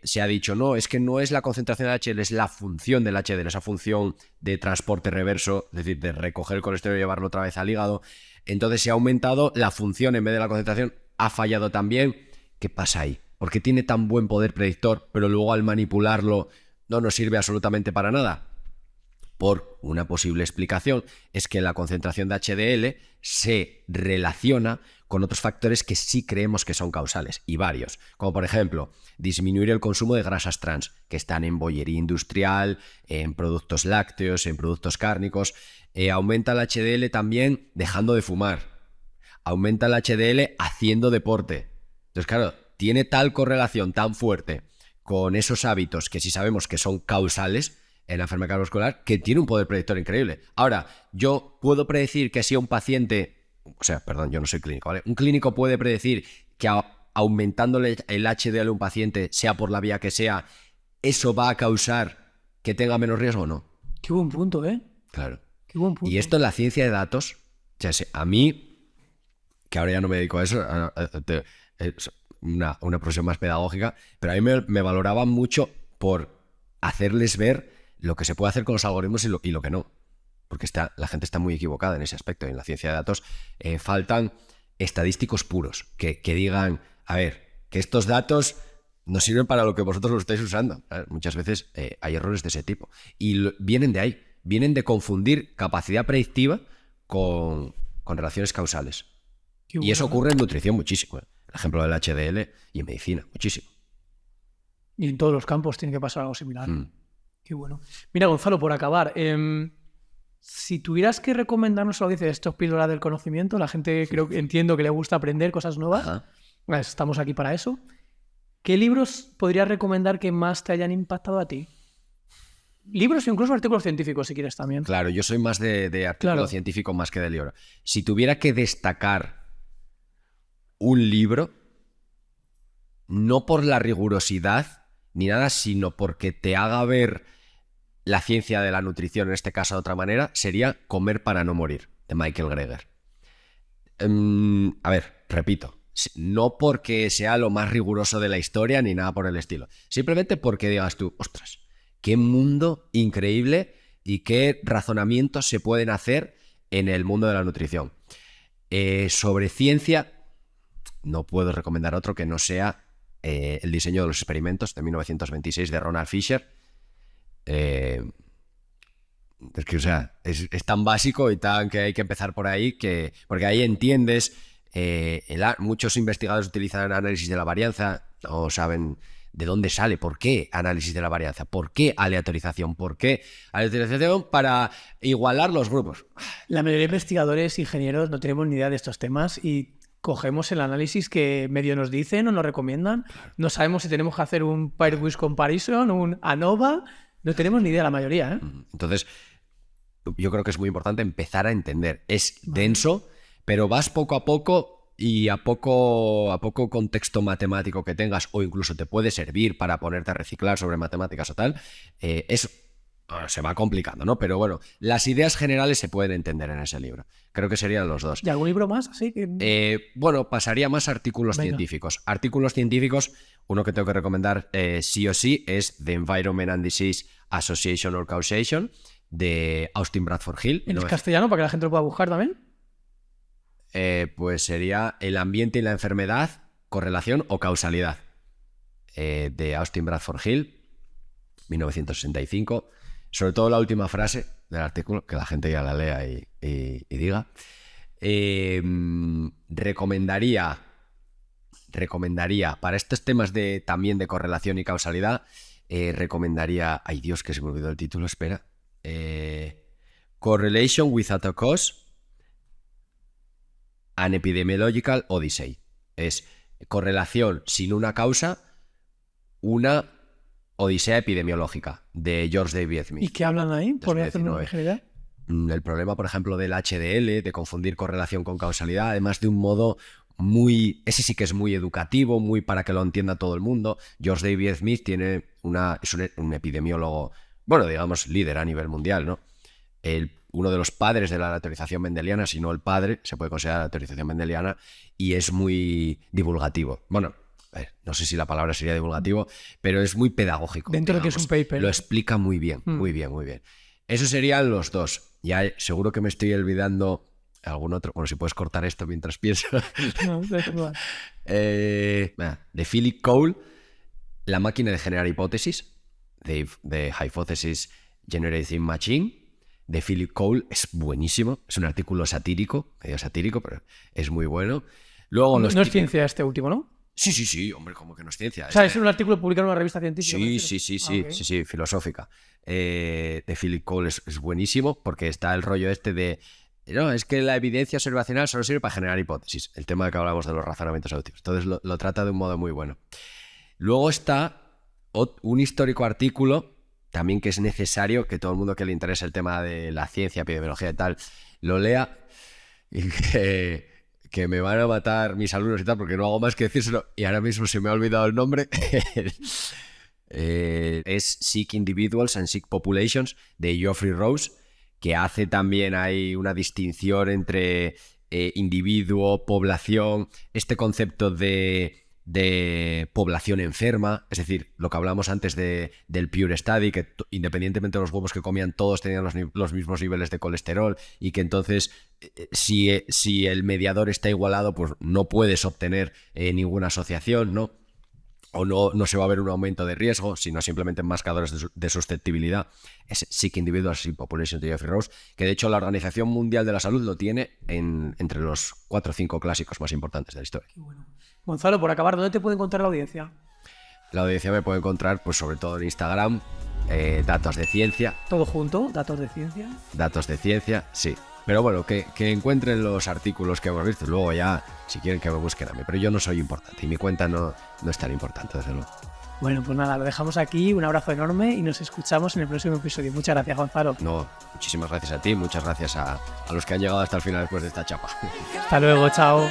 Se ha dicho, no, es que no es la concentración de HDL, es la función del HDL, esa función de transporte reverso, es decir, de recoger el colesterol y llevarlo otra vez al hígado. Entonces se ha aumentado la función en vez de la concentración, ha fallado también. ¿Qué pasa ahí? ¿Por qué tiene tan buen poder predictor, pero luego al manipularlo no nos sirve absolutamente para nada? Por una posible explicación es que la concentración de HDL se relaciona con otros factores que sí creemos que son causales, y varios, como por ejemplo disminuir el consumo de grasas trans, que están en bollería industrial, en productos lácteos, en productos cárnicos. Aumenta el HDL también dejando de fumar, aumenta el HDL haciendo deporte. Entonces, claro, tiene tal correlación tan fuerte con esos hábitos que sí sabemos que son causales en la enfermedad cardiovascular, que tiene un poder predictor increíble. Ahora, yo puedo predecir que si a un paciente... O sea, perdón, yo no soy clínico, ¿vale? Un clínico puede predecir que aumentándole el HDL a un paciente, sea por la vía que sea, eso va a causar que tenga menos riesgo o no. Qué buen punto, ¿eh? Claro. Qué buen punto. Y esto en la ciencia de datos, ya sé, a mí, que ahora ya no me dedico a eso, es una profesión más pedagógica, pero a mí me valoraban mucho por hacerles ver lo que se puede hacer con los algoritmos y lo que no. Porque la gente está muy equivocada en ese aspecto. En la ciencia de datos faltan estadísticos puros que digan, a ver, que estos datos no sirven para lo que vosotros lo estáis usando. Muchas veces hay errores de ese tipo. Y vienen de ahí. Vienen de confundir capacidad predictiva con relaciones causales. Y eso ocurre en nutrición muchísimo. El ejemplo del HDL y en medicina, muchísimo. Y en todos los campos tiene que pasar algo similar. Qué bueno. Mira, Gonzalo, por acabar, si tuvieras que recomendarnos algo, dice, estos píldoras del conocimiento, la gente entiendo que le gusta aprender cosas nuevas. Ajá. Estamos aquí para eso. ¿Qué libros podrías recomendar que más te hayan impactado a ti? libros o incluso artículos científicos, si quieres también. Claro, yo soy más de artículo científico más que de libro. Si tuviera que destacar un libro, no por la rigurosidad ni nada, sino porque te haga ver la ciencia de la nutrición, en este caso de otra manera, sería Comer para no morir, de Michael Greger. A ver, repito, no porque sea lo más riguroso de la historia ni nada por el estilo, simplemente porque digas tú, ostras, qué mundo increíble y qué razonamientos se pueden hacer en el mundo de la nutrición. Sobre ciencia, no puedo recomendar otro que no sea El diseño de los experimentos, de 1926, de Ronald Fisher. Es que, o sea, es tan básico y tan que hay que empezar por ahí, porque ahí entiendes, muchos investigadores utilizan análisis de la varianza, no saben de dónde sale, por qué análisis de la varianza, por qué aleatorización, para igualar los grupos. La mayoría de investigadores, ingenieros, no tenemos ni idea de estos temas y cogemos el análisis que medio nos dicen o nos recomiendan. No sabemos si tenemos que hacer un pairwise comparison, un ANOVA. No tenemos ni idea la mayoría, ¿eh? Entonces, yo creo que es muy importante empezar a entender. Es denso, pero vas poco a poco y a poco contexto matemático que tengas, o incluso te puede servir para ponerte a reciclar sobre matemáticas o tal, se va complicando, ¿no? Pero bueno, las ideas generales se pueden entender en ese libro. Creo que serían los dos. ¿Y algún libro más? Así que... Bueno, pasaría más a artículos científicos. Artículos científicos, uno que tengo que recomendar sí o sí es The Environment and Disease Association or Causation, de Austin Bradford Hill. ¿En castellano, para que la gente lo pueda buscar también? Pues sería El ambiente y la enfermedad, correlación o causalidad, de Austin Bradford Hill, 1965. Sobre todo la última frase del artículo, que la gente ya la lea y diga. Recomendaría para estos temas también de correlación y causalidad, recomendaría... Ay, Dios, que se me olvidó el título, espera. Correlation Without a Cause, An Epidemiological Odyssey. Es correlación sin una causa, una odisea epidemiológica, de George David Smith. ¿Y qué hablan ahí? Por hacer una generalidad. El problema, por ejemplo, del HDL, de confundir correlación con causalidad, además de un modo muy... Ese sí que es muy educativo, muy para que lo entienda todo el mundo. George David Smith es un epidemiólogo, bueno, digamos, líder a nivel mundial, ¿no? Uno de los padres de la aleatorización mendeliana, si no el padre, se puede considerar la aleatorización mendeliana, y es muy divulgativo. Bueno, no sé si la palabra sería divulgativo, pero es muy pedagógico. Dentro de que es un paper. Lo explica muy bien, muy bien, muy bien. Esos serían los dos. Ya seguro que me estoy olvidando algún otro. Bueno, si puedes cortar esto mientras pienso. No, de Philip Cole, La máquina de generar hipótesis, The Hypothesis Generating Machine, de Philip Cole. Es buenísimo. Es un artículo satírico, medio satírico, pero es muy bueno. Luego no es ciencia este último, ¿no? Sí, hombre, como que no es ciencia. O sea, es un artículo publicado en una revista científica. Sí, filosófica. De Philip Cole es buenísimo, porque está el rollo de... No, es que la evidencia observacional solo sirve para generar hipótesis. El tema de que hablamos de los razonamientos auditivos. Entonces lo trata de un modo muy bueno. Luego está un histórico artículo, también que es necesario que todo el mundo que le interese el tema de la ciencia, epidemiología y tal, lo lea, y que me van a matar mis alumnos y tal, porque no hago más que decírselo, y ahora mismo se me ha olvidado el nombre. Es Sick Individuals and Sick Populations, de Geoffrey Rose, que hace también hay una distinción entre individuo, población, este concepto de población enferma, es decir, lo que hablamos antes del Pure Study, que independientemente de los huevos que comían, todos tenían los mismos niveles de colesterol, y que entonces si el mediador está igualado, pues no puedes obtener ninguna asociación, ¿no? O no se va a ver un aumento de riesgo, sino simplemente marcadores de susceptibilidad. Es Sick Individuals, Sick Populations de Geoffrey Rose, que de hecho la Organización Mundial de la Salud lo tiene entre los 4 o 5 clásicos más importantes de la historia. Qué bueno. Gonzalo, por acabar, ¿dónde te puede encontrar la audiencia? La audiencia me puede encontrar, pues sobre todo en Instagram, Datos de Ciencia. ¿Todo junto? ¿Datos de Ciencia? Datos de Ciencia, sí. Pero bueno, que encuentren los artículos que hemos visto. Luego ya, si quieren que me busquen a mí. Pero yo no soy importante y mi cuenta no es tan importante, desde luego. Bueno, pues nada, lo dejamos aquí. Un abrazo enorme y nos escuchamos en el próximo episodio. Muchas gracias, Gonzalo. No, muchísimas gracias a ti, muchas gracias a los que han llegado hasta el final después de esta chapa. Hasta luego, chao.